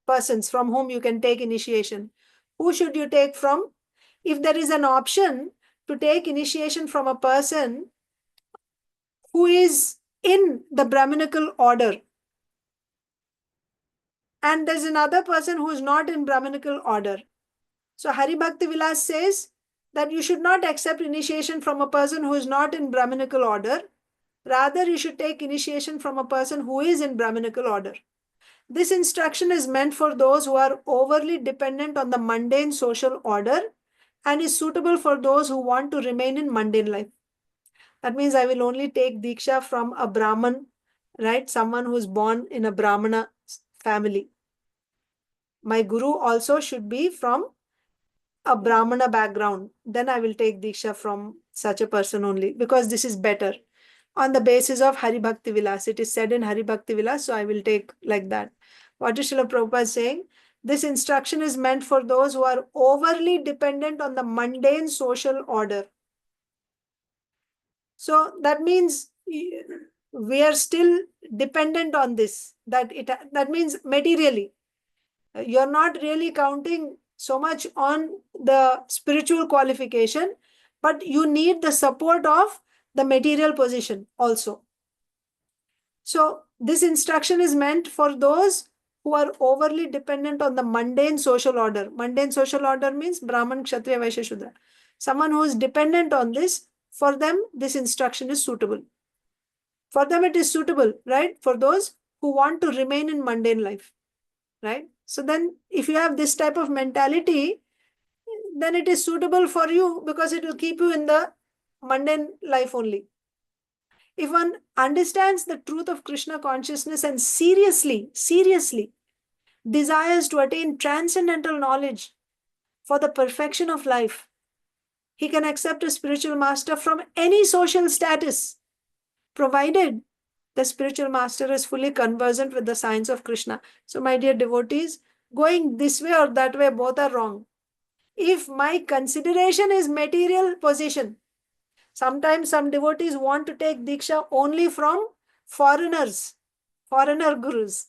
persons from whom you can take initiation. Who should you take from? If there is an option to take initiation from a person who is in the Brahminical order, and there's another person who is not in Brahminical order. So Haribhakti Vilas says that you should not accept initiation from a person who is not in Brahminical order. Rather, you should take initiation from a person who is in Brahminical order. This instruction is meant for those who are overly dependent on the mundane social order and is suitable for those who want to remain in mundane life. That means I will only take Diksha from a Brahman, right? Someone who is born in a Brahmana family. My guru also should be from a Brahmana background. Then I will take Diksha from such a person only, because this is better. On the basis of Haribhakti Vilas. It is said in Haribhakti Vilas, so I will take like that. What is Srila Prabhupada saying? This instruction is meant for those who are overly dependent on the mundane social order. So that means we are still dependent on this. That means materially. You're not really counting so much on the spiritual qualification, but you need the support of the material position also. So this instruction is meant for those who are overly dependent on the mundane social order. Mundane social order means Brahman, Kshatriya, Vaishya, Shudra. Someone who is dependent on this, for them, this instruction is suitable. For them, it is suitable, right? For those who want to remain in mundane life, right? So then, if you have this type of mentality, then it is suitable for you because it will keep you in the mundane life only. If one understands the truth of Krishna consciousness and seriously desires to attain transcendental knowledge for the perfection of life, he can accept a spiritual master from any social status, provided the spiritual master is fully conversant with the science of Krishna. So, my dear devotees, going this way or that way, both are wrong. If my consideration is material position, sometimes some devotees want to take Diksha only from foreigners, foreigner gurus.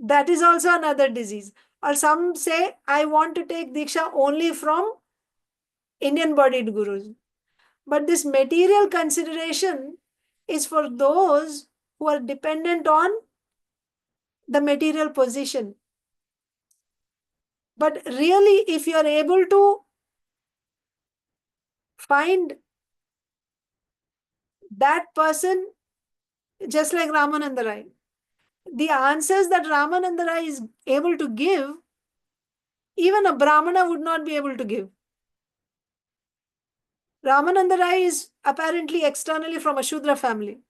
That is also another disease. Or some say, I want to take Diksha only from Indian bodied gurus. But this material consideration is for those who are dependent on the material position. But really, if you are able to find that person, just like Ramananda Rai, the answers that Ramananda Rai is able to give, even a Brahmana would not be able to give. Ramananda Rai is apparently externally from a Shudra family.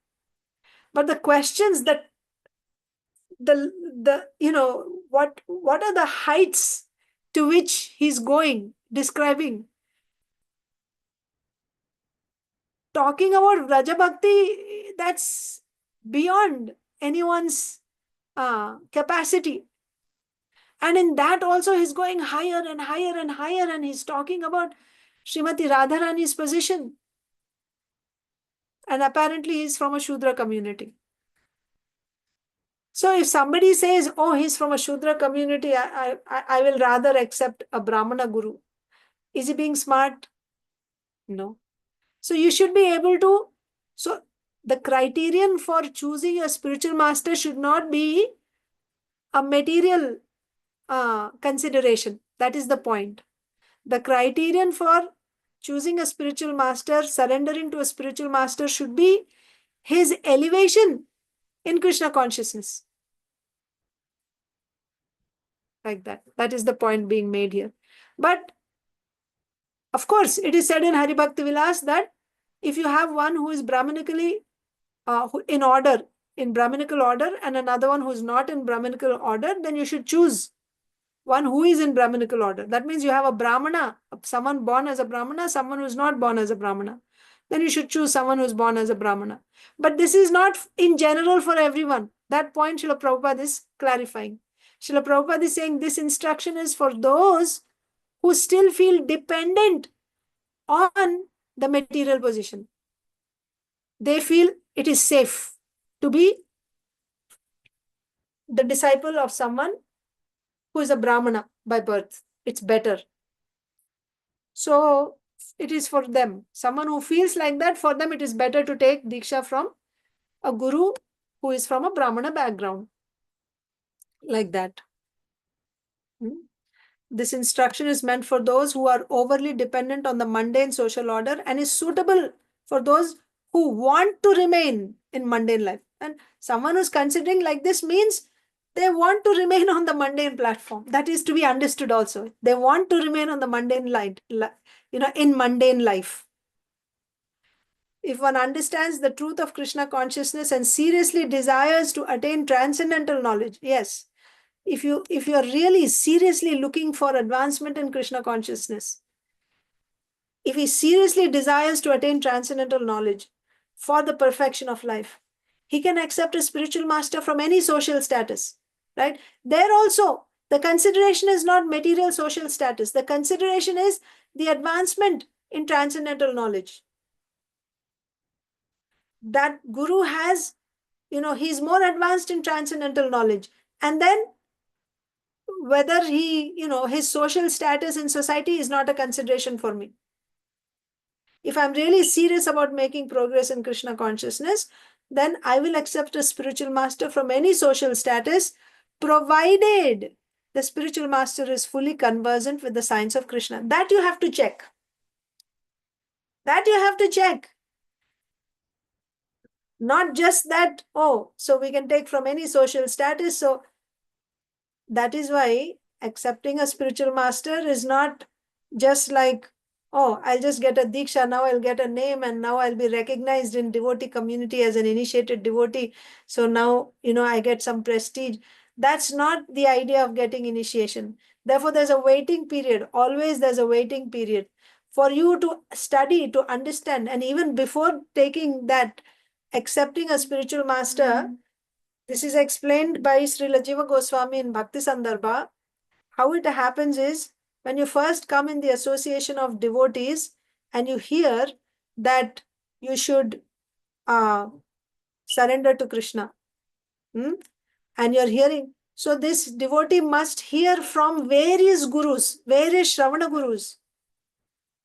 But the questions that what are the heights to which he's going, describing, talking about Vraja Bhakti, that's beyond anyone's capacity. And in that also he's going higher and higher and higher, and he's talking about Srimati Radharani's position. And apparently he's from a Shudra community. So if somebody says, oh, he's from a Shudra community, I will rather accept a Brahmana guru. Is he being smart? No. So you should be able to, so the criterion for choosing a spiritual master should not be a material consideration. That is the point. The criterion for choosing a spiritual master, surrendering to a spiritual master, should be his elevation in Krishna consciousness. Like that. That is the point being made here. But of course, it is said in Haribhakti Vilas that if you have one who is brahminically in order, in brahminical order, and another one who is not in brahminical order, then you should choose one who is in brahminical order. That means you have a brahmana, someone born as a brahmana, someone who is not born as a brahmana. Then you should choose someone who is born as a brahmana. But this is not in general for everyone. That point Srila Prabhupada is clarifying. Srila Prabhupada is saying this instruction is for those who still feel dependent on the material position. They feel it is safe to be the disciple of someone who is a brahmana by birth. It's better. So it is for them. Someone who feels like that, for them it is better to take Diksha from a guru who is from a brahmana background. Like that. This instruction is meant for those who are overly dependent on the mundane social order and is suitable for those who want to remain in mundane life. And someone who's considering like this means they want to remain on the mundane platform. That is to be understood also. They want to remain on the mundane light, in mundane life. If one understands the truth of Krishna consciousness and seriously desires to attain transcendental knowledge, yes, if you are really seriously looking for advancement in Krishna consciousness, if he seriously desires to attain transcendental knowledge for the perfection of life, he can accept a spiritual master from any social status, right? There also, the consideration is not material social status. The consideration is the advancement in transcendental knowledge. That guru has, he's more advanced in transcendental knowledge. And then whether his social status in society is not a consideration for me. If I'm really serious about making progress in Krishna consciousness, then I will accept a spiritual master from any social status, provided the spiritual master is fully conversant with the science of Krishna. That you have to check. That you have to check. Not just that, so we can take from any social status. So that is why accepting a spiritual master is not just like, I'll just get a diksha, now I'll get a name, and now I'll be recognized in devotee community as an initiated devotee. So now, I get some prestige. That's not the idea of getting initiation. Therefore, there's a waiting period. Always there's a waiting period for you to study, to understand. And even before taking that accepting a spiritual master, this is explained by Srila Jiva Goswami in Bhakti Sandarbha. How it happens is, when you first come in the association of devotees and you hear that you should surrender to Krishna, and you're hearing, so this devotee must hear from various gurus, various Shravana gurus.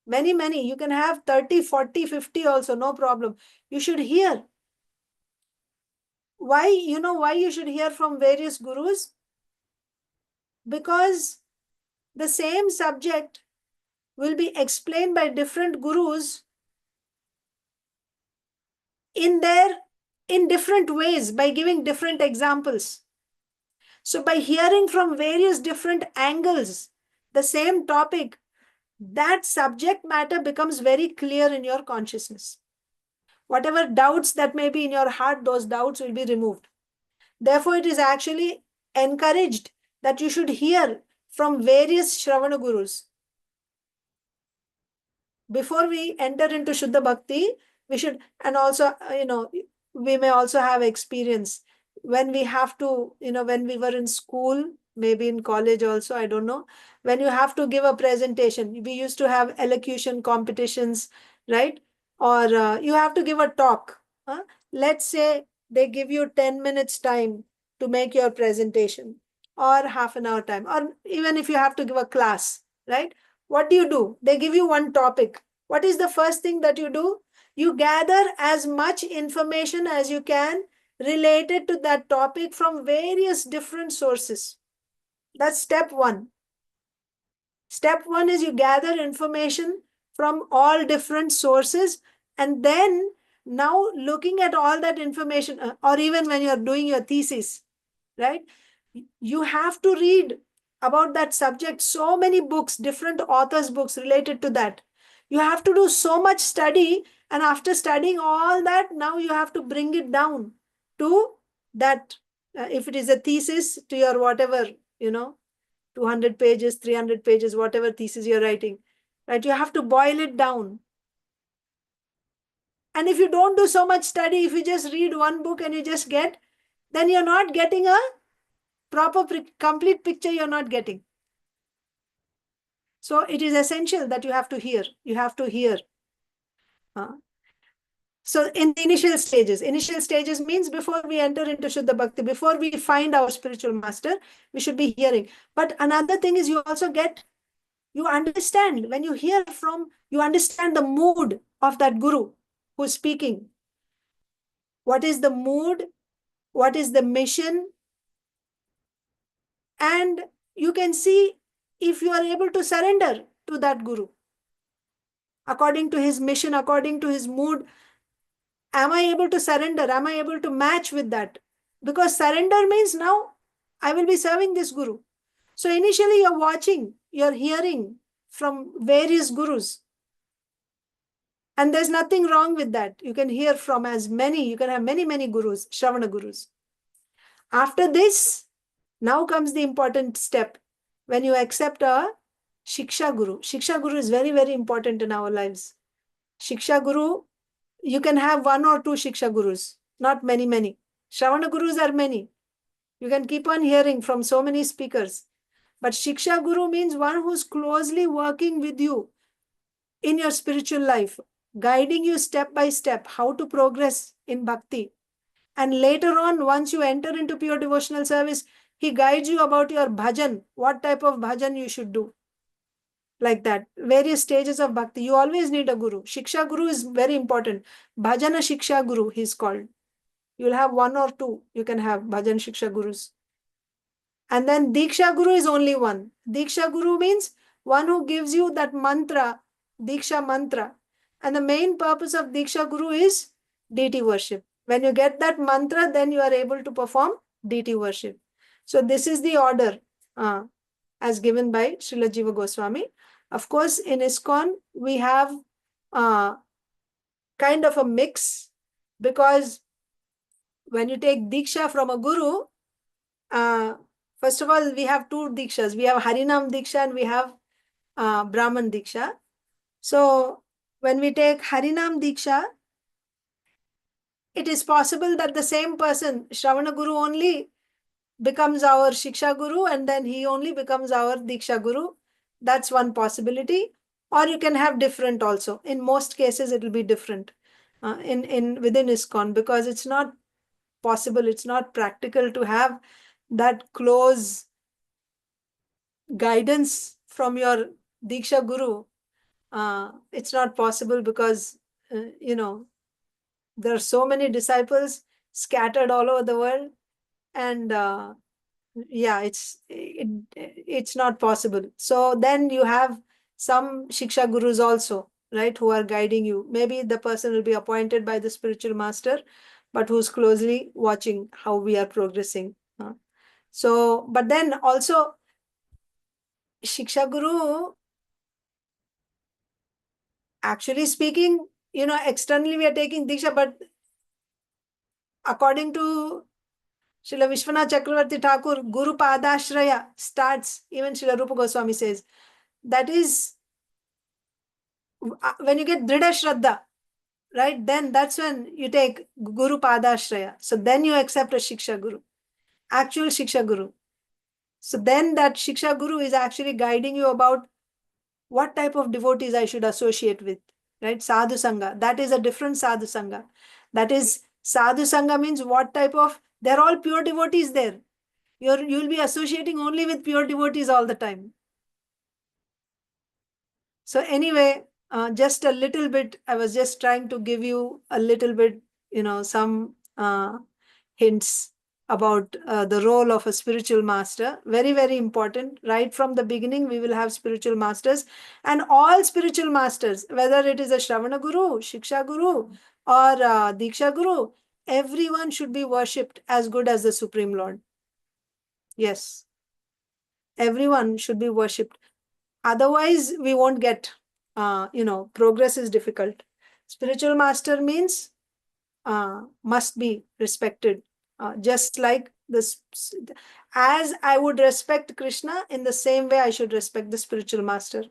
Many. You can have 30, 40, 50 also, no problem. You should hear. Why? You know why you should hear from various gurus? Because the same subject will be explained by different gurus in different ways, by giving different examples. So by hearing from various different angles the same topic, that subject matter becomes very clear in your consciousness. Whatever doubts that may be in your heart, those doubts will be removed. Therefore, it is actually encouraged that you should hear from various Shravana gurus. Before we enter into Shuddha Bhakti, we should, and also, we may also have experience when we have to, when we were in school, maybe in college also, I don't know, when you have to give a presentation. We used to have elocution competitions, right? Or you have to give a talk. Let's say they give you 10 minutes time to make your presentation, or half an hour time, or even if you have to give a class, right? What do? They give you one topic. What is the first thing that you do? You gather as much information as you can related to that topic from various different sources. That's step one. Step one is you gather information from all different sources, and then now looking at all that information, or even when you're doing your thesis, right? You have to read about that subject, so many books, different authors' books related to that. You have to do so much study, and after studying all that, now you have to bring it down to that, if it is a thesis, to your whatever, 200 pages, 300 pages, whatever thesis you're writing, right? You have to boil it down. And if you don't do so much study, if you just read one book and you just get, then you're not getting a proper, complete picture, you're not getting. So it is essential that you have to hear. You have to hear. So in the initial stages means before we enter into Shuddha Bhakti, before we find our spiritual master, we should be hearing. But another thing is, you also get, you understand, when you hear from, you understand the mood of that guru who's speaking. What is the mood? What is the mission? And you can see if you are able to surrender to that guru according to his mission, according to his mood. Am I able to surrender? Am I able to match with that? Because surrender means now I will be serving this guru. So initially you're watching, you're hearing from various gurus. And there's nothing wrong with that. You can hear from as many, you can have many gurus, Shravana gurus. After this, now comes the important step. When you accept a Shiksha Guru. Shiksha Guru is very important in our lives. Shiksha Guru, you can have one or two Shiksha Gurus, not many. Shravana Gurus are many. You can keep on hearing from so many speakers. But Shiksha Guru means one who's closely working with you in your spiritual life, guiding you step by step how to progress in bhakti. And later on, once you enter into pure devotional service, he guides you about your bhajan, what type of bhajan you should do. Like that, various stages of bhakti. You always need a guru. Shiksha Guru is very important. Bhajana Shiksha Guru, he's called. You'll have one or two. You can have Bhajan Shiksha Gurus. And then Diksha Guru is only one. Diksha Guru means one who gives you that mantra, Diksha mantra. And the main purpose of Diksha Guru is deity worship. When you get that mantra, then you are able to perform deity worship. So this is the order as given by Srila Jiva Goswami. Of course, in ISKCON, we have kind of a mix, because when you take Diksha from a Guru, first of all, we have two Dikshas. We have Harinam Diksha and we have Brahman Diksha. So when we take Harinam Diksha, it is possible that the same person, Shravana Guru only becomes our Shiksha Guru, and then he only becomes our Diksha Guru. That's one possibility. Or you can have different also. In most cases, it will be different in within ISKCON, because it's not possible, it's not practical to have that close guidance from your Diksha Guru. It's not possible because, there are so many disciples scattered all over the world, and yeah, it's not possible. So then you have some Shiksha Gurus also, right, who are guiding you. Maybe the person will be appointed by the spiritual master, but who's closely watching how we are progressing. So, but then also Shiksha Guru, actually speaking, externally we are taking Diksha, but according to Srila Vishwanath Chakravarti Thakur, Guru Padashraya starts, even Srila Rupa Goswami says, that is, when you get Dridha Shraddha, right, then that's when you take Guru Padashraya. So then you accept a Shiksha Guru, actual Shiksha Guru. So then that Shiksha Guru is actually guiding you about what type of devotees I should associate with, right? Sadhu Sangha. That is a different Sadhu Sangha. That is, Sadhu Sangha means what type of, they're all pure devotees there. You'll be associating only with pure devotees all the time. So anyway, just a little bit, I was just trying to give you a little bit, some hints about the role of a spiritual master. Very, very important. Right from the beginning, we will have spiritual masters, and all spiritual masters, whether it is a Shravana Guru, Shiksha Guru, or Diksha Guru, everyone should be worshipped as good as the Supreme Lord. Yes. Everyone should be worshipped. Otherwise, we won't get, progress is difficult. Spiritual master means must be respected. Just like this, as I would respect Krishna, in the same way I should respect the spiritual master.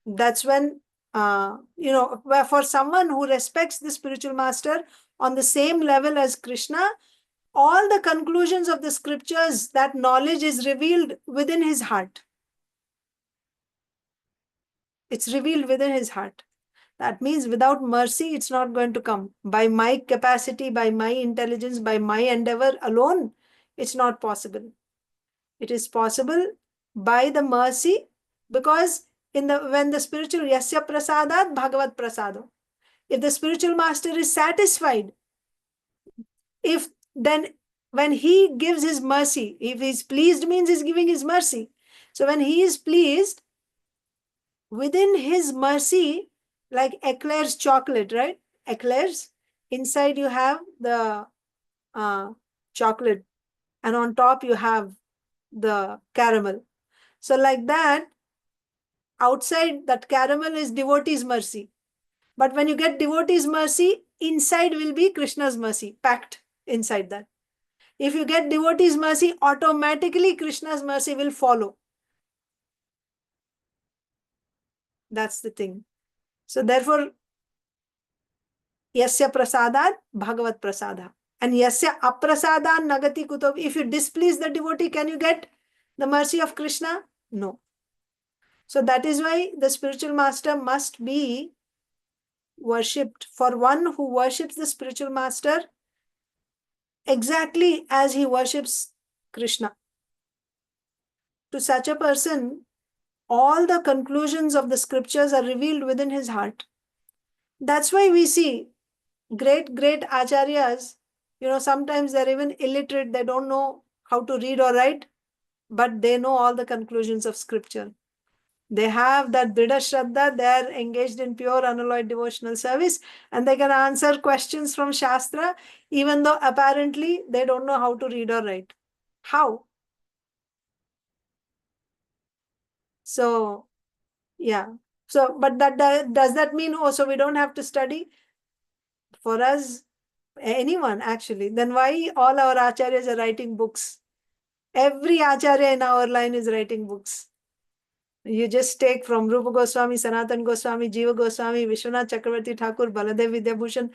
That's when, for someone who respects the spiritual master on the same level as Krishna, all the conclusions of the scriptures, that knowledge is revealed within his heart. It's revealed within his heart. That means without mercy, it's not going to come. By my capacity, by my intelligence, by my endeavor alone, it's not possible. It is possible by the mercy, because when the spiritual yasya prasadat bhagavat prasado, if the spiritual master is satisfied, then when he gives his mercy, if he's pleased, means he's giving his mercy. So when he is pleased, within his mercy, like eclairs chocolate, right? Eclairs, inside you have the chocolate, and on top you have the caramel. So like that, outside that caramel is devotee's mercy. But when you get devotee's mercy, inside will be Krishna's mercy, packed inside that. If you get devotee's mercy, automatically Krishna's mercy will follow. That's the thing. So therefore, yasya prasadat bhagavat prasada. And yasya aprasadan nagati kuto. If you displease the devotee, can you get the mercy of Krishna? No. So that is why the spiritual master must be worshipped. For one who worships the spiritual master exactly as he worships Krishna, to such a person, all the conclusions of the scriptures are revealed within his heart. That's why we see great acharyas, sometimes they're even illiterate, they don't know how to read or write, but they know all the conclusions of scripture. They have that drdha shraddha, they are engaged in pure unalloyed devotional service, and they can answer questions from Shastra, even though apparently they don't know how to read or write. How? So, yeah. So, but does that mean, so we don't have to study? For us, anyone actually, then why all our acharyas are writing books? Every acharya in our line is writing books. You just take from Rupa Goswami, Sanatan Goswami, Jiva Goswami, Vishwanath Chakravarti Thakur, Baladev Vidyabhushan.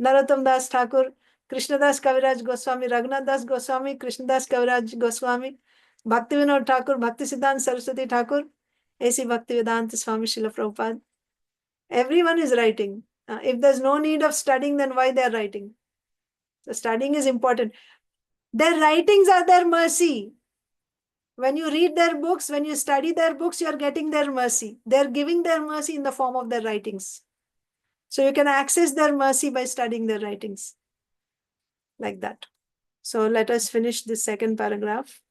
Narottam Das Thakur, Krishnadas Kaviraj Goswami, Raghunath Das Goswami, Krishnadas Kaviraj Goswami, Bhaktivinoda Thakur, Bhaktisiddhanta Saraswati Thakur, A.C. Bhaktivedanta Swami Srila Prabhupada. Everyone is writing. If there's no need of studying, then why they are writing? So studying is important. Their writings are their mercy. When you read their books, when you study their books, you are getting their mercy. They're giving their mercy in the form of their writings. So you can access their mercy by studying their writings. Like that. So let us finish this second paragraph.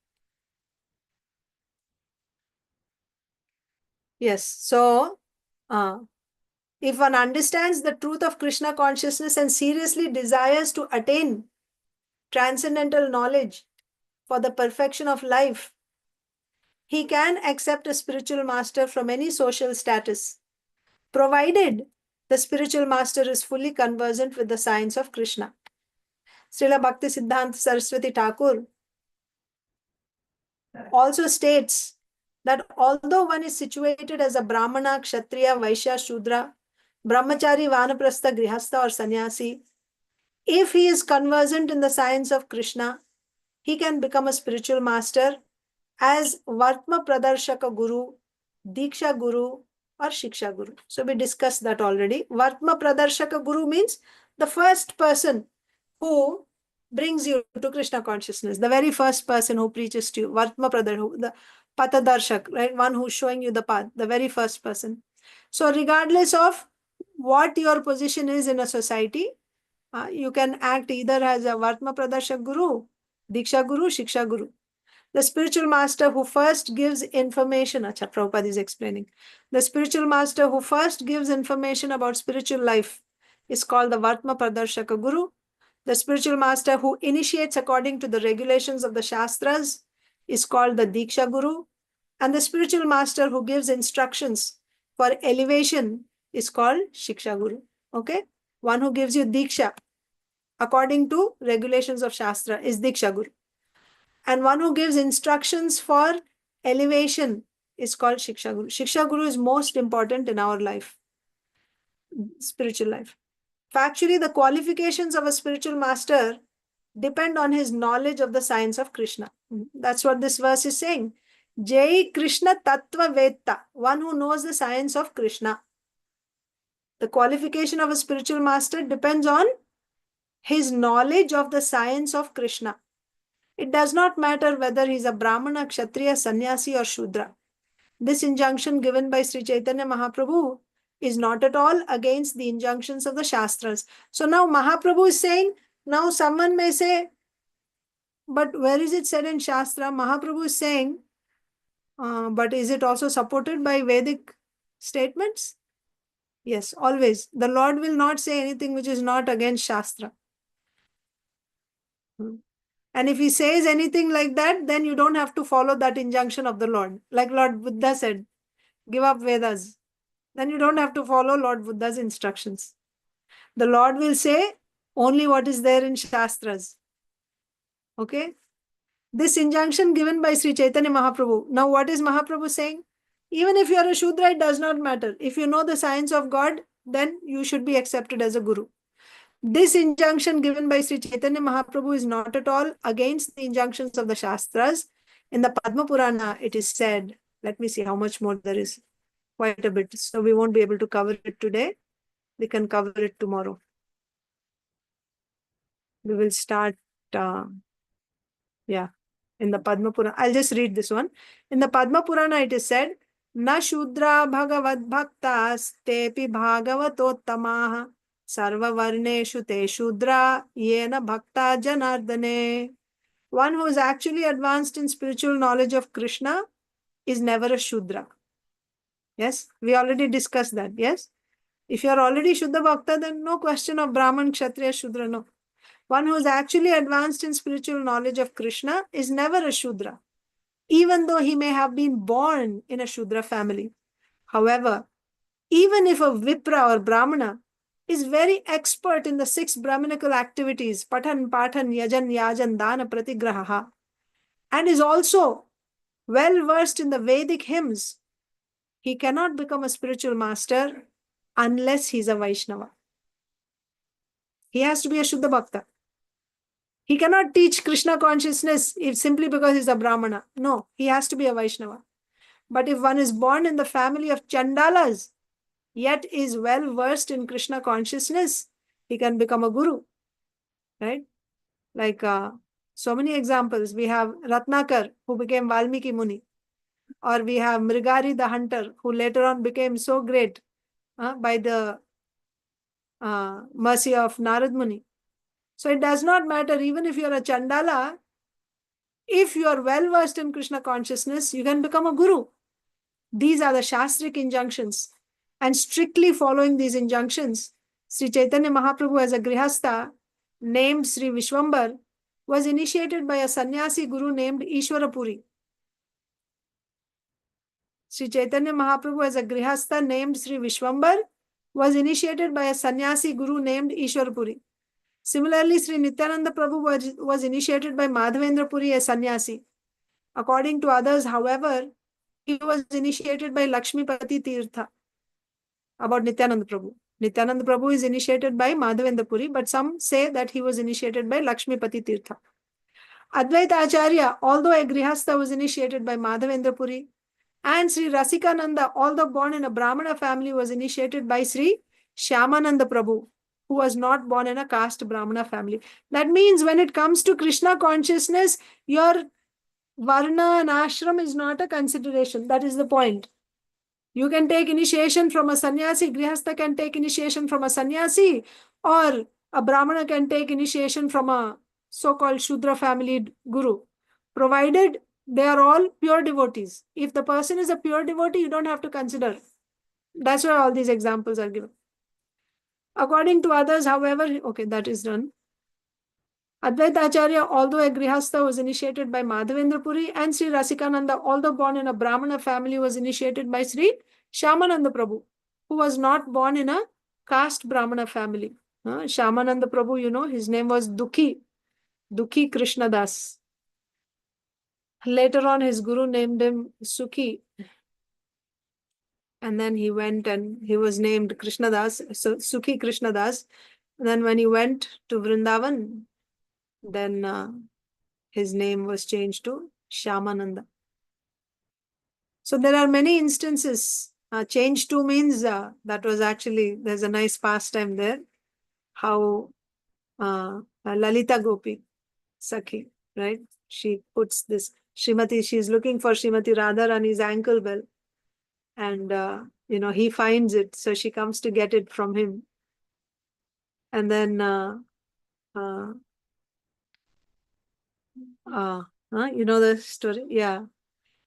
Yes. So, if one understands the truth of Krishna consciousness and seriously desires to attain transcendental knowledge for the perfection of life, he can accept a spiritual master from any social status, provided the spiritual master is fully conversant with the science of Krishna. Srila Bhakti Siddhanta Saraswati Thakur also states that although one is situated as a Brahmana, Kshatriya, Vaishya, Shudra, Brahmachari, Vanaprastha, Grihastha or Sannyasi, if he is conversant in the science of Krishna, he can become a spiritual master as Vartma Pradarshaka Guru, Diksha Guru or Shiksha Guru. So we discussed that already. Vartma Pradarshaka Guru means the first person who brings you to Krishna consciousness, the very first person who preaches to you, Vartma Pradar, the Patadarshak, right? One who's showing you the path, the very first person. So regardless of what your position is in a society, you can act either as a Vartma Pradarshak Guru, Diksha Guru, Shiksha Guru. The spiritual master who first gives information, Acha, Prabhupada is explaining. The spiritual master who first gives information about spiritual life is called the Vartma Pradarshaka Guru. The spiritual master who initiates according to the regulations of the Shastras is called the Diksha Guru. And the spiritual master who gives instructions for elevation is called Shiksha Guru. Okay? One who gives you Diksha according to regulations of Shastra is Diksha Guru. And one who gives instructions for elevation is called Shiksha Guru. Shiksha Guru is most important in our life, spiritual life. Factually, the qualifications of a spiritual master depend on his knowledge of the science of Krishna. That's what this verse is saying. Jai Krishna Tattva Vetta, one who knows the science of Krishna. The qualification of a spiritual master depends on his knowledge of the science of Krishna. It does not matter whether he is a Brahmana, Kshatriya, Sannyasi or Shudra. This injunction given by Sri Caitanya Mahaprabhu is not at all against the injunctions of the Shastras. So now Mahaprabhu is saying, now someone may say, but where is it said in Shastra? Mahaprabhu is saying, but is it also supported by Vedic statements? Yes, always. The Lord will not say anything which is not against Shastra. And if he says anything like that, then you don't have to follow that injunction of the Lord. Like Lord Buddha said, give up Vedas. Then you don't have to follow Lord Buddha's instructions. The Lord will say only what is there in Shastras. Okay? This injunction given by Sri Chaitanya Mahaprabhu. Now what is Mahaprabhu saying? Even if you are a Shudra, it does not matter. If you know the science of God, then you should be accepted as a Guru. This injunction given by Sri Chaitanya Mahaprabhu is not at all against the injunctions of the Shastras. In the Padma Purana, it is said, let me see how much more there is. Quite a bit. So we won't be able to cover it today. We can cover it tomorrow. We will start, in the Padma Purana. I'll just read this one. In the Padma Purana, it is said, Na Shudra Bhagavad Bhaktas Tepi Bhagavatottamaha Sarva Varneshu Te Shudra Yena Bhakta Janardane. One who is actually advanced in spiritual knowledge of Krishna is never a Shudra. Yes, we already discussed that. Yes, if you are already Shuddha Bhakta, then no question of Brahman, Kshatriya, Shudra, no. One who is actually advanced in spiritual knowledge of Krishna is never a Shudra, even though he may have been born in a Shudra family. However, even if a Vipra or Brahmana is very expert in the 6 brahminical activities, Pathan, Yajan, Yajan, Dana, Pratigraha, and is also well versed in the Vedic hymns, he cannot become a spiritual master unless he is a Vaishnava. He has to be a Shuddha Bhakta. He cannot teach Krishna consciousness simply because he's a Brahmana. No, he has to be a Vaishnava. But if one is born in the family of Chandalas, yet is well versed in Krishna consciousness, he can become a guru. Right? Like so many examples. We have Ratnakar, who became Valmiki Muni. Or we have Mrigari the hunter, who later on became so great by the mercy of Narad Muni. So it does not matter, even if you are a Chandala, if you are well versed in Krishna consciousness, you can become a guru. These are the Shastric injunctions. And strictly following these injunctions, Sri Caitanya Mahaprabhu as a Grihastha, named Sri Vishwambar, was initiated by a sannyasi guru named Ishwarapuri. Sri Chaitanya Mahaprabhu as a Grihastha named Sri Vishwambar was initiated by a sannyasi guru named Ishwarapuri. Similarly, Sri Nityananda Prabhu was initiated by Madhavendra Puri, a sannyasi. According to others, however, he was initiated by Lakshmipati Tirtha. About Nityananda Prabhu. Nityananda Prabhu is initiated by Madhavendra Puri, but some say that he was initiated by Lakshmipati Tirtha. Advaita Acharya, although a Grihastha, was initiated by Madhavendra Puri. And Sri Rasikananda, although born in a Brahmana family, was initiated by Sri Shyamananda Prabhu, who was not born in a caste Brahmana family. That means when it comes to Krishna consciousness, your varna and ashram is not a consideration. That is the point. You can take initiation from a sannyasi, Grihastha can take initiation from a sannyasi, or a Brahmana can take initiation from a so-called Shudra family guru, provided they are all pure devotees. If the person is a pure devotee, you don't have to consider. That's why all these examples are given. According to others, however, okay, that is done. Advaita Acharya, although a Grihastha, was initiated by Madhavendra Puri, and Sri Rasikananda, although born in a Brahmana family, was initiated by Sri Shyamananda Prabhu, who was not born in a caste Brahmana family. Shyamananda Prabhu, you know, his name was Dukhi Krishna Das. Later on, his guru named him Sukhi. And then he went and he was named Krishna Das, so Sukhi Krishna Das. And then when he went to Vrindavan, then his name was changed to Shyamananda. So there are many instances. Change to means that was actually, there's a nice pastime there. How Lalita Gopi, Sakhi, right? She puts this Srimati, she's looking for Srimati Radharani's ankle bell. And, he finds it. So she comes to get it from him. And then, you know the story? Yeah.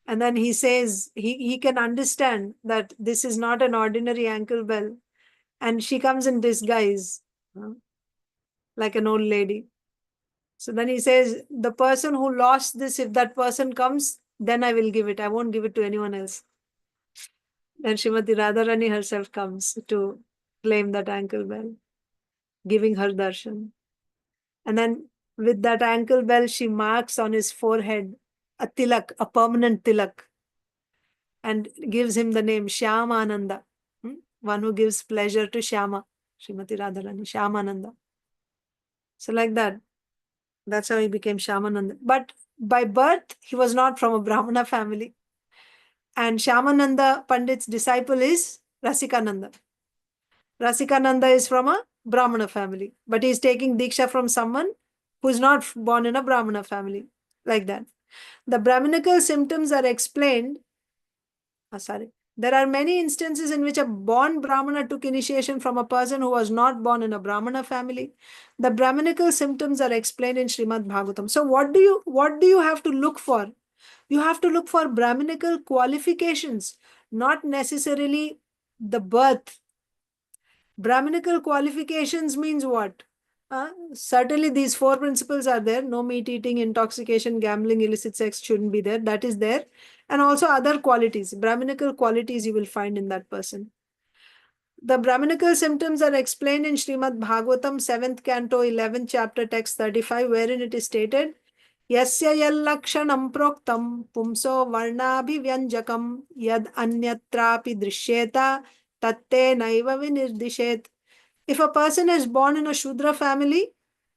And then he says, he can understand that this is not an ordinary ankle bell. And she comes in disguise, like an old lady. So then he says, the person who lost this, if that person comes, then I will give it. I won't give it to anyone else. Then Srimati Radharani herself comes to claim that ankle bell, giving her darshan. And then with that ankle bell, she marks on his forehead a tilak, a permanent tilak, and gives him the name Shyamananda, one who gives pleasure to Shyama, Srimati Radharani, Shyamananda. So like that, that's how he became Shyamananda. But by birth, he was not from a Brahmana family. And Shyamananda Pandit's disciple is Rasikananda. Rasikananda is from a Brahmana family, but he is taking Diksha from someone who is not born in a Brahmana family. Like that. The Brahminical symptoms are explained. There are many instances in which a born Brahmana took initiation from a person who was not born in a Brahmana family. The Brahminical symptoms are explained in Srimad Bhagavatam. So what do you have to look for? You have to look for Brahminical qualifications, not necessarily the birth. Brahminical qualifications means what? Certainly these 4 principles are there. No meat eating, intoxication, gambling, illicit sex shouldn't be there. That is there. And also other qualities, Brahminical qualities you will find in that person. The Brahminical symptoms are explained in Srimad Bhagavatam, 7th canto, 11th chapter, text 35, wherein it is stated, Yasya yallakshanam proktam pumso varnabhivyanjakam yad anyatrapi drishyeta tatte naiva vinirdishet. if a person is born in a Shudra family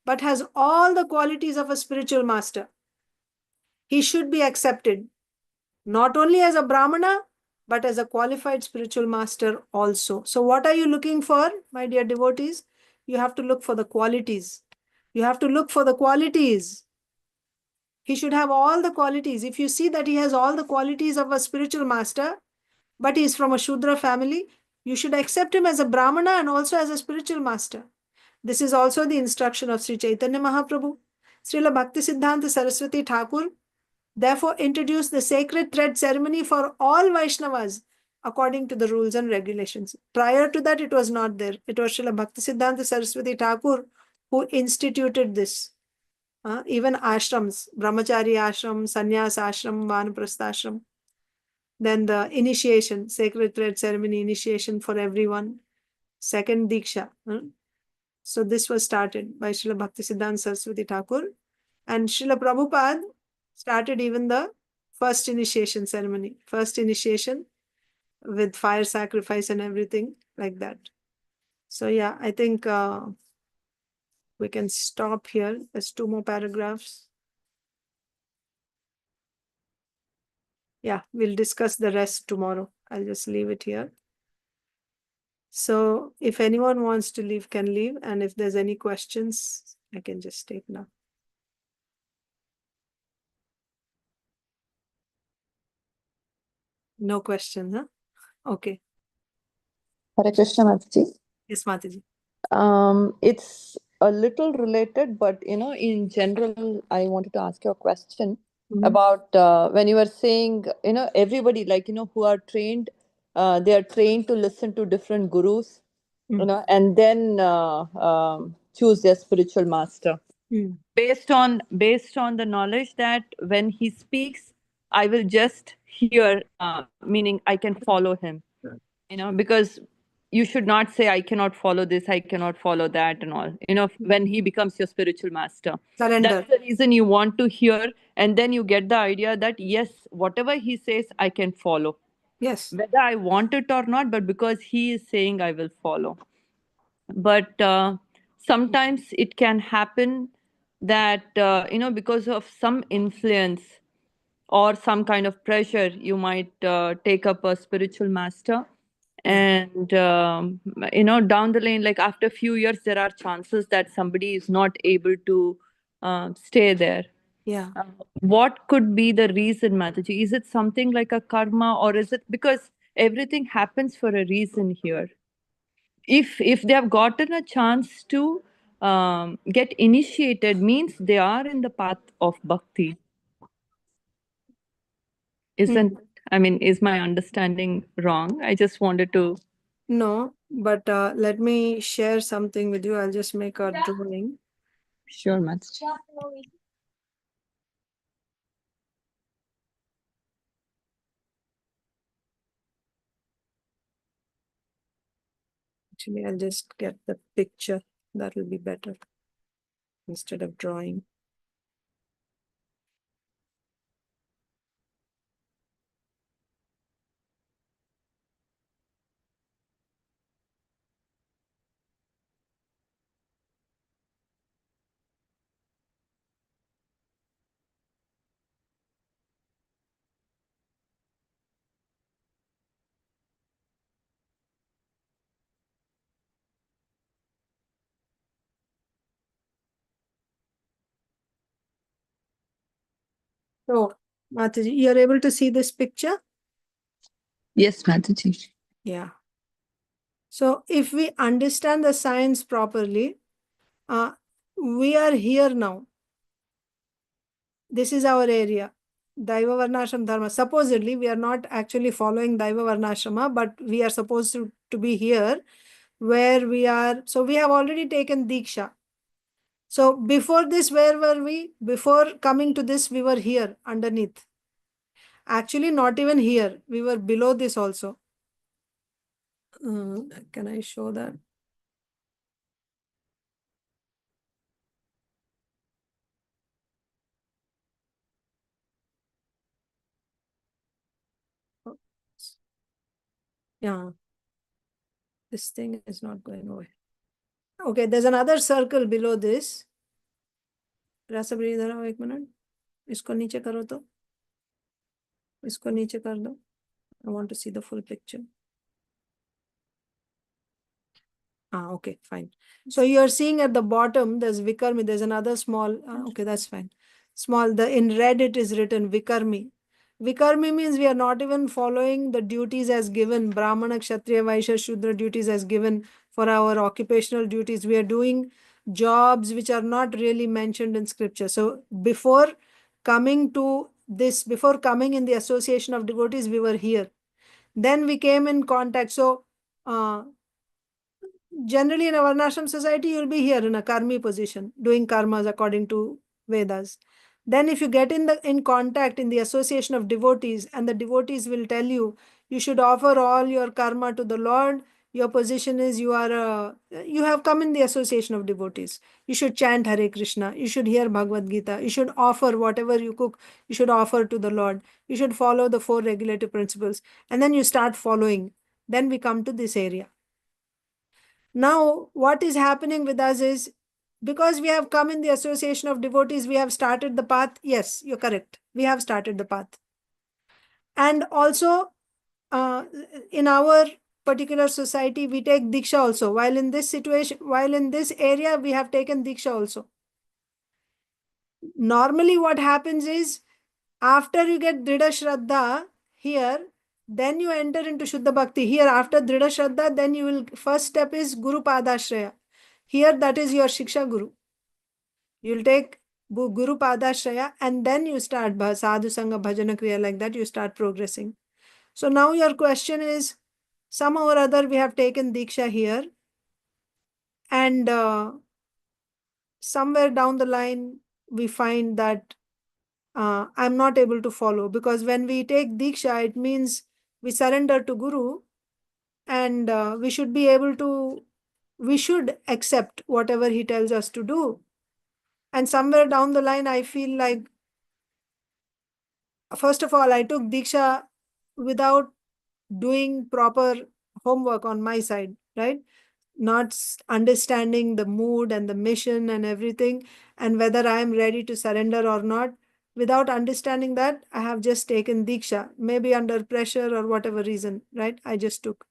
but has all the qualities of a spiritual master, he should be accepted not only as a Brahmana but as a qualified spiritual master also. So, what are you looking for, my dear devotees? You have to look for the qualities. You have to look for the qualities. He should have all the qualities. If you see that he has all the qualities of a spiritual master, but he is from a Shudra family, you should accept him as a Brahmana and also as a spiritual master. This is also the instruction of Sri Caitanya Mahaprabhu. Srila Bhakti Siddhanta Saraswati Thakur therefore introduced the sacred thread ceremony for all Vaishnavas according to the rules and regulations. Prior to that, it was not there. It was Srila Bhakti Siddhanta Saraswati Thakur who instituted this. Even ashrams, brahmachari ashram, sannyas ashram, vanaprastha ashram. Then the initiation, sacred thread ceremony initiation for everyone. Second Diksha. So this was started by Srila Bhaktisiddhanta Saraswati Thakur. And Srila Prabhupada started even the first initiation ceremony. First initiation with fire sacrifice and everything like that. So yeah, I think we can stop here. There's 2 more paragraphs. Yeah, we'll discuss the rest tomorrow. I'll just leave it here. So if anyone wants to leave, can leave. And if there's any questions, I can just take now. No question, huh? Okay. Hare Krishna, Mataji. Yes, Mataji. It's a little related, but in general, I wanted to ask you a question about when you were saying, everybody who are trained, they are trained to listen to different gurus, and then choose their spiritual master based on the knowledge that when he speaks, I will just hear, meaning I can follow him. Because you should not say I cannot follow this, I cannot follow that, and all. When he becomes your spiritual master, Surrender. that's the reason you want to hear, and then you get the idea that yes, whatever he says, I can follow. Yes. Whether I want it or not, but because he is saying, I will follow. But sometimes it can happen that because of some influence or some kind of pressure, you might take up a spiritual master. And down the lane, like after a few years, there are chances that somebody is not able to stay there. Yeah. What could be the reason, Mataji? Is it something like a karma, or is it because everything happens for a reason here? If they have gotten a chance to get initiated, means they are in the path of bhakti. Isn't, I mean, is my understanding wrong? I just wanted to. No, but let me share something with you. I'll just make a drawing. Sure, Mataji. Actually, I'll just get the picture. That will be better instead of drawing. So, Mataji, you're able to see this picture? Yes, Mataji. Yeah. So, if we understand the science properly, we are here now. This is our area. Daiva Varnashram Dharma. Supposedly, we are not actually following Daiva Varnashrama, but we are supposed to be here where we are. So, we have already taken Diksha. So, before this, where were we? Before coming to this, we were here underneath. Actually, not even here. We were below this also. Can I show that? Yeah. This thing is not going away. Okay, there's another circle below this. Raspberry इधर आओ 1 minute. इसको नीचे करो तो. इसको नीचे कर दो. I want to see the full picture. Okay, fine. So you're seeing at the bottom, there's Vikarmi, there's another small, okay, that's fine. Small, in red it is written Vikarmi. Vikarmi means we are not even following the duties as given, Brahmana, Kshatriya, Vaishya, Shudra duties as given for our occupational duties. We are doing jobs which are not really mentioned in scripture. So before coming to this, before coming in the association of devotees, we were here. Then we came in contact. So, generally in a varnashram society, you'll be here in a karmi position, doing karmas according to Vedas. Then if you get in contact in the association of devotees, and the devotees will tell you, you should offer all your karma to the Lord. Your position is you have come in the association of devotees. You should chant Hare Krishna. You should hear Bhagavad Gita. You should offer whatever you cook. You should offer to the Lord. You should follow the 4 regulative principles. And then you start following. Then we come to this area. Now, what is happening with us is, because we have come in the association of devotees, we have started the path. Yes, you're correct. We have started the path. And also, in our particular society, we take Diksha also. While in this situation, while in this area, we have taken Diksha also. Normally, what happens is, after you get drdha sraddha here, then you enter into Shuddha Bhakti. Here, after drdha sraddha, then you will, first step is Guru Padashraya. Here, that is your Shiksha Guru. You'll take Guru Padashraya, and then you start Sadhu Sangha Bhajana Kriya, like that, you start progressing. So now your question is, somehow or other we have taken Diksha here, and somewhere down the line we find that I'm not able to follow, because when we take Diksha, it means we surrender to Guru, and we should be able to, we should accept whatever he tells us to do. And somewhere down the line, I feel like, first of all, I took Diksha without doing proper homework on my side, right? Not understanding the mood and the mission and everything, and whether I am ready to surrender or not. Without understanding that, I have just taken Diksha, maybe under pressure or whatever reason, right? I just took.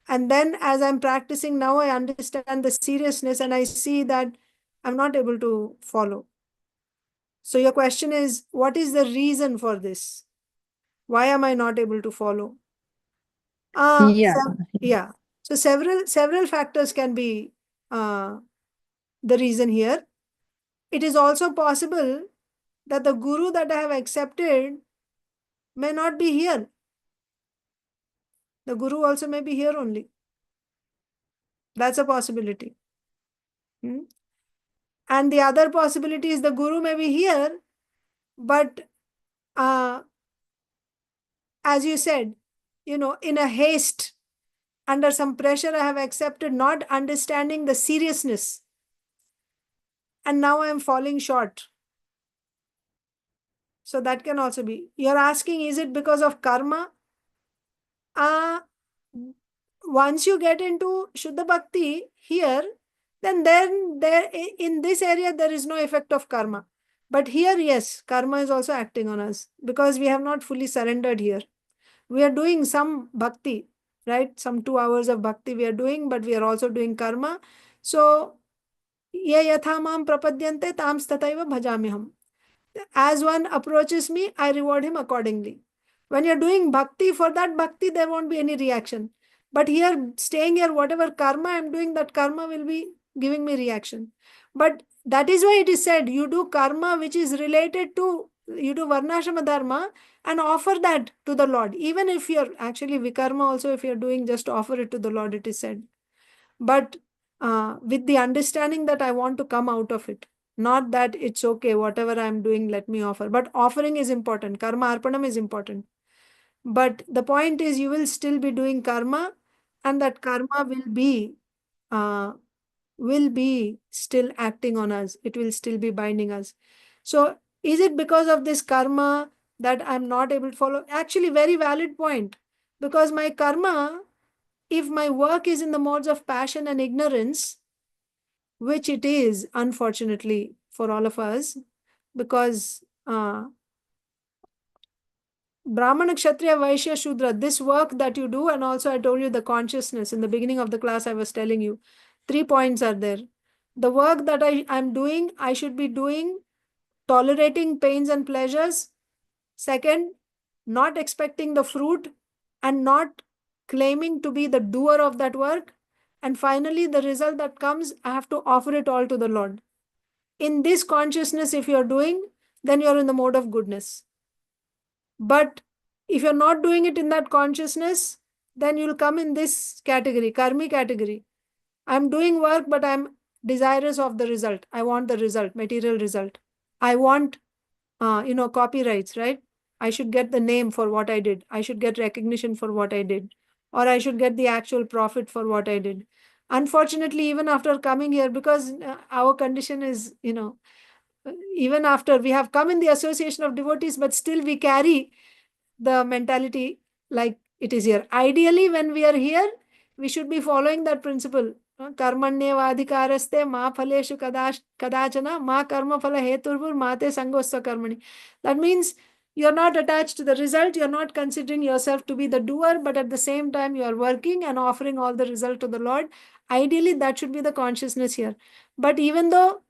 And then as I'm practicing now, I understand the seriousness, and I see that I'm not able to follow. So your question is, what is the reason for this? Why am I not able to follow? Yeah. So several factors can be the reason here. It is also possible that the guru that I have accepted may not be here. The guru also may be here only. That's a possibility. And the other possibility is the guru may be here, but as you said, in a haste, under some pressure, I have accepted, not understanding the seriousness. And now I am falling short. So that can also be. You're asking, is it because of karma? Once you get into Shuddha Bhakti here, then there in this area there is no effect of karma. But here, yes, karma is also acting on us, because we have not fully surrendered here. We are doing some bhakti, right? Some 2 hours of bhakti we are doing, but we are also doing karma. So, ye yatha mam prapadyante tam stataiva bhajamiham. As one approaches me, I reward him accordingly. When you're doing bhakti, for that bhakti, there won't be any reaction. But here, staying here, whatever karma I'm doing, that karma will be giving me reaction. But that is why it is said, you do karma which is related to, you do varnashrama dharma and offer that to the Lord. Even if you're actually vikarma also, if you're doing, just offer it to the Lord, it is said. But with the understanding that I want to come out of it. Not that it's okay, whatever I'm doing, let me offer. But offering is important. Karma arpanam is important. But the point is, you will still be doing karma, and that karma will be still acting on us. It will still be binding us. So is it because of this karma that I'm not able to follow? Actually, very valid point. Because my karma, if my work is in the modes of passion and ignorance, which it is, unfortunately, for all of us, because Brahmana, Kshatriya, Vaishya, Shudra, this work that you do, and also I told you the consciousness in the beginning of the class, I was telling you, 3 points are there. The work that I'm doing, I should be doing tolerating pains and pleasures. Second, not expecting the fruit and not claiming to be the doer of that work. And finally, the result that comes, I have to offer it all to the Lord. In this consciousness, if you're doing, then you're in the mode of goodness. But if you're not doing it in that consciousness, then you'll come in this category, karmi category. I'm doing work, but I'm desirous of the result. I want the result, material result. I want, copyrights, right? I should get the name for what I did. I should get recognition for what I did. Or I should get the actual profit for what I did. Unfortunately, even after coming here, because our condition is, even after we have come in the association of devotees, but still we carry the mentality like it is here. Ideally, when we are here, we should be following that principle. Karmanyevadhikaraste ma phaleshu kadachana ma karma phala heturvur mate sangosta karmani. That means you're not attached to the result, you're not considering yourself to be the doer, but at the same time you are working and offering all the result to the Lord. Ideally, that should be the consciousness here. But even though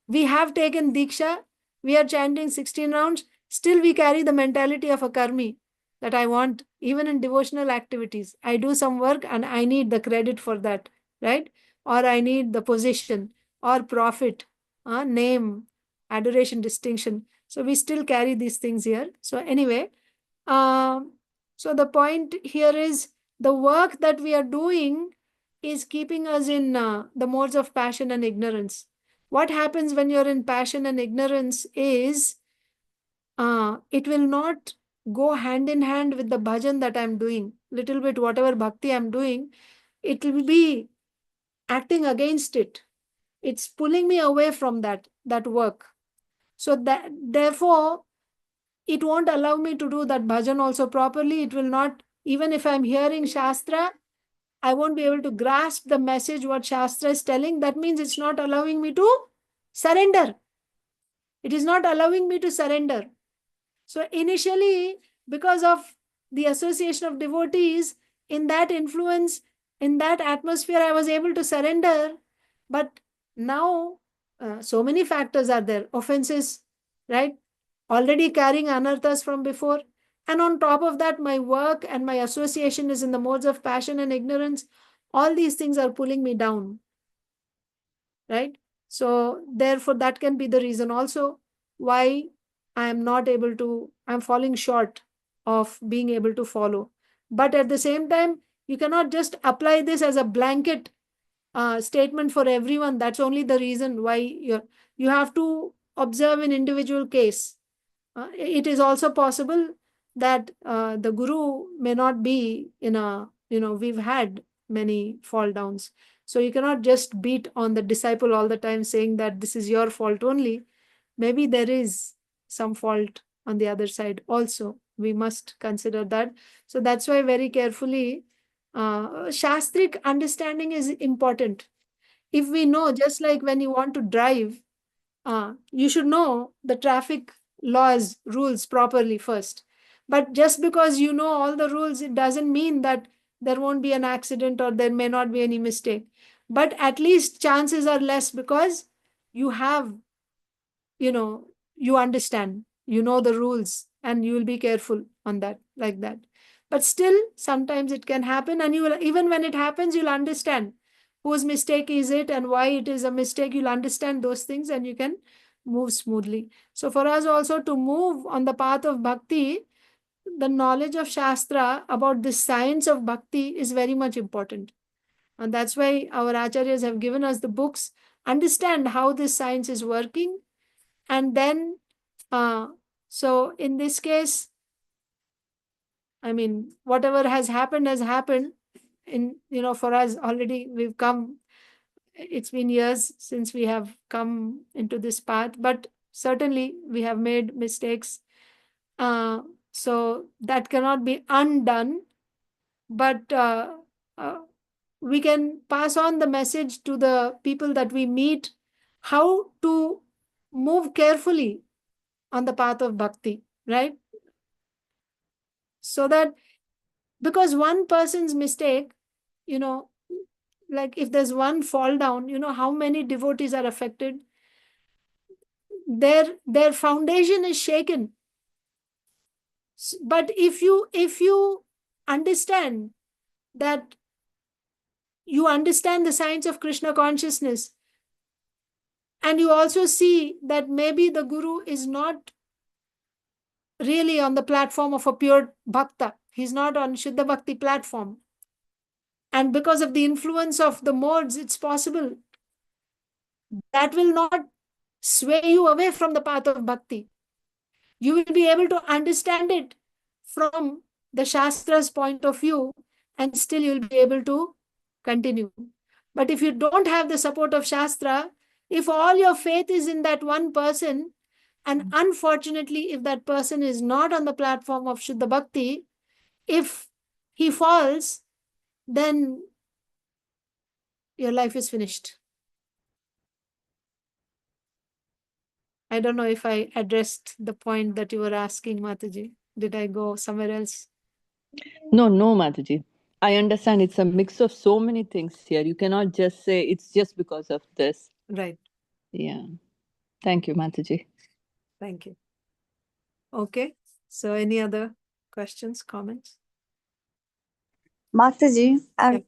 we have taken Diksha, we are chanting 16 rounds, still we carry the mentality of a karmi that I want, even in devotional activities. I do some work and I need the credit for that, right? Or I need the position or profit, name, adoration, distinction. So we still carry these things here. So anyway, so the point here is the work that we are doing is keeping us in the modes of passion and ignorance. What happens when you're in passion and ignorance is it will not go hand in hand with the bhajan that I'm doing. Little bit, whatever bhakti I'm doing, it will be acting against it. It's pulling me away from that work. So that therefore, it won't allow me to do that bhajan also properly. It will not, even if I'm hearing Shastra, I won't be able to grasp the message what Shastra is telling. That means it's not allowing me to surrender. It is not allowing me to surrender. So initially, because of the association of devotees, in that influence, in that atmosphere, I was able to surrender. But now, so many factors are there. Offenses, right? Already carrying anarthas from before. And on top of that, my work and my association is in the modes of passion and ignorance. All these things are pulling me down, right? So therefore, that can be the reason also why I am not able to, I'm falling short of being able to follow. But at the same time, you cannot just apply this as a blanket statement for everyone. That's only the reason why you have to observe an individual case. It is also possible that the guru may not be in a, we've had many fall downs. So you cannot just beat on the disciple all the time saying that this is your fault only. Maybe there is some fault on the other side also. We must consider that. So that's why very carefully, Shastric understanding is important. If we know, just like when you want to drive, you should know the traffic laws, rules properly first. But just because you know all the rules, it doesn't mean that there won't be an accident or there may not be any mistake. But at least chances are less because you have, you understand, you know the rules, and you will be careful on that, like that. But still, sometimes it can happen, and you will, even when it happens, you'll understand whose mistake is it and why it is a mistake. You'll understand those things and you can move smoothly. So for us also to move on the path of bhakti, the knowledge of Shastra about this science of bhakti is very much important. And that's why our acharyas have given us the books, understand how this science is working. And then, so in this case, I mean, whatever has happened has happened. For us already, we've come, it's been years since we have come into this path, but certainly we have made mistakes. So that cannot be undone. But we can pass on the message to the people that we meet, how to move carefully on the path of bhakti, right? So that, because one person's mistake, like if there's one fall down, how many devotees are affected? Their foundation is shaken. But if you understand that, you understand the science of Krishna consciousness, and you also see that maybe the guru is not really on the platform of a pure bhakta, he's not on Shuddha Bhakti platform, and because of the influence of the modes, it's possible that will not sway you away from the path of bhakti. You will be able to understand it from the Shastra's point of view, and still you'll be able to continue. But if you don't have the support of Shastra, if all your faith is in that one person, and unfortunately, if that person is not on the platform of Shuddha Bhakti, if he falls, then your life is finished. I don't know if I addressed the point that you were asking, Mataji. Did I go somewhere else? No, Mataji. I understand it's a mix of so many things here. You cannot just say it's just because of this. Right. Yeah. Thank you, Mataji. Thank you. Okay. So any other questions, comments? Mataji, Yeah.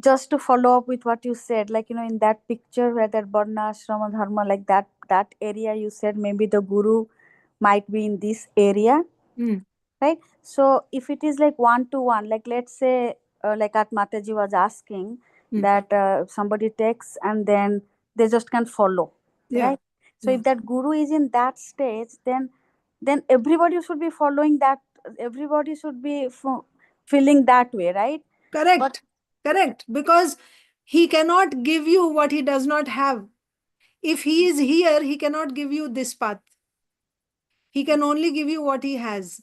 just to follow up with what you said, like, in that picture where that varna, ashrama, dharma, like that area, you said maybe the guru might be in this area, right? So if it is like 1-to-1, like let's say, like at Mataji was asking, that somebody takes and then they just can follow, Yeah. right? So if that guru is in that stage, then everybody should be following that. Everybody should be feeling that way, right? Correct. Correct. Because he cannot give you what he does not have. If he is here, he cannot give you this path. He can only give you what he has.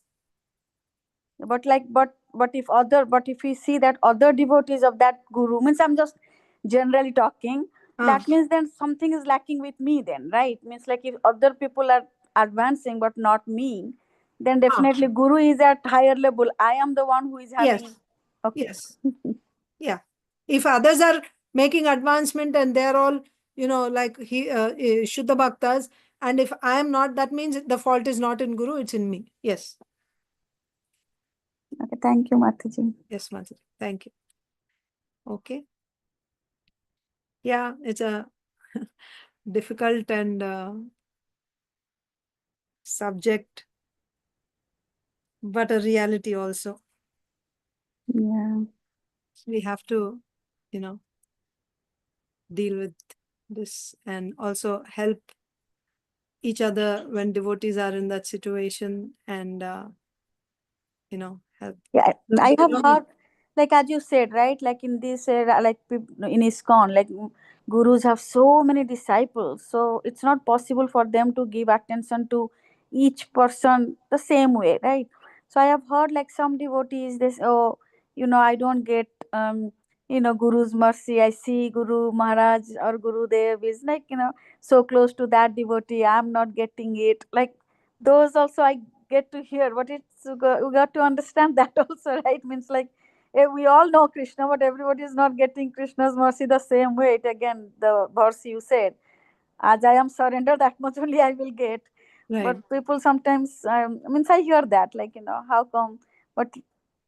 But if we see that other devotees of that guru, means I'm just generally talking, that means then something is lacking with me then, right? Means like if other people are advancing but not me, then definitely guru is at higher level. I am the one who is having. Yes. Okay. Yes. Yeah. If others are making advancement and they're all, like Shuddha Bhaktas, and if I am not, that means the fault is not in Guru, it's in me. Yes. Okay, thank you, Mataji. Yes, Mataji. Thank you. Okay. Yeah, it's a difficult and subject, but a reality also. Yeah. We have to, deal with this and also help each other when devotees are in that situation, and help. Yeah, I have heard, like as you said, right? Like in this, like in ISKCON, like gurus have so many disciples, so it's not possible for them to give attention to each person the same way, right? So I have heard like some devotees, this, oh, I don't get, Guru's mercy. I see Guru Maharaj or Guru Dev is like, so close to that devotee. I'm not getting it. Like those also I get to hear, but we got to understand that also, right? Means like, we all know Krishna, but everybody is not getting Krishna's mercy the same way. It again, the verse you said, as I am surrendered, that much only I will get. Right. But people sometimes, means I hear that, like, how come? But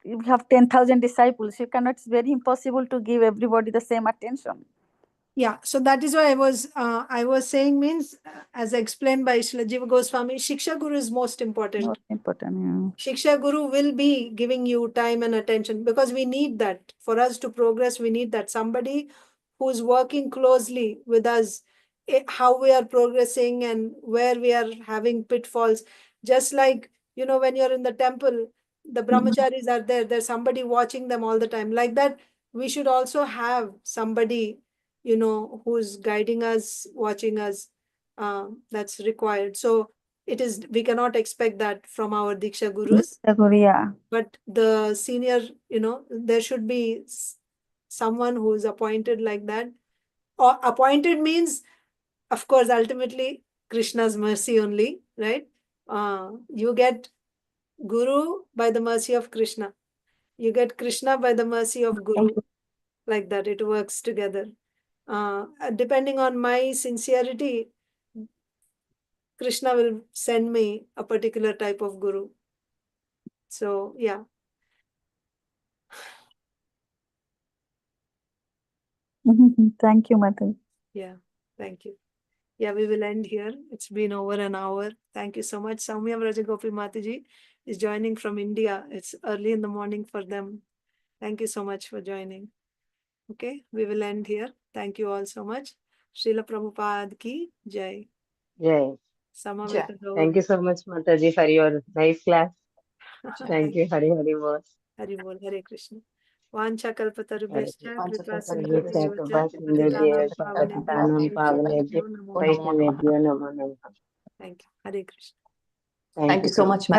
you have 10,000 disciples, you cannot. It's very impossible to give everybody the same attention. Yeah, so that is why I was saying, means as explained by Srila Jiva Goswami, Shiksha Guru is most important. Most important, Shiksha Guru will be giving you time and attention, because we need that. For us to progress, we need that. Somebody who's working closely with us, how we are progressing and where we are having pitfalls. Just like, when you're in the temple, the brahmacharis are there. There's somebody watching them all the time. Like that, we should also have somebody, who's guiding us, watching us. That's required. So we cannot expect that from our Diksha Gurus. Yeah. But the senior, there should be someone who is appointed like that. Or appointed means, of course, ultimately Krishna's mercy only, right? You get Guru by the mercy of Krishna. You get Krishna by the mercy of Guru. Like that, it works together. Depending on my sincerity, Krishna will send me a particular type of Guru. So, yeah. Thank you, Mataji. Yeah, thank you. Yeah, we will end here. It's been over an hour. Thank you so much. Saumya Vrajagopi Mataji is joining from India. It's early in the morning for them. Thank you so much for joining. Okay, we will end here. Thank you all so much. Srila Prabhupada ki jai. Jai. Samaveta Thank you so much, Mataji, for your nice class. Thank you. Hari Hari Bol. Hari Bol. Hare Krishna. Vancha kalpatarubhyascha kripa Sarvesya sindhubhyascha Kripa patitanam Sindhubhyascha pavanebhyo Patitanam Pavanebhyo vaishnavebhyo namo namaha. Vaishnavebhyo Namo Namaha. Thank you. Hare Krishna. Thank you so much, ma'am.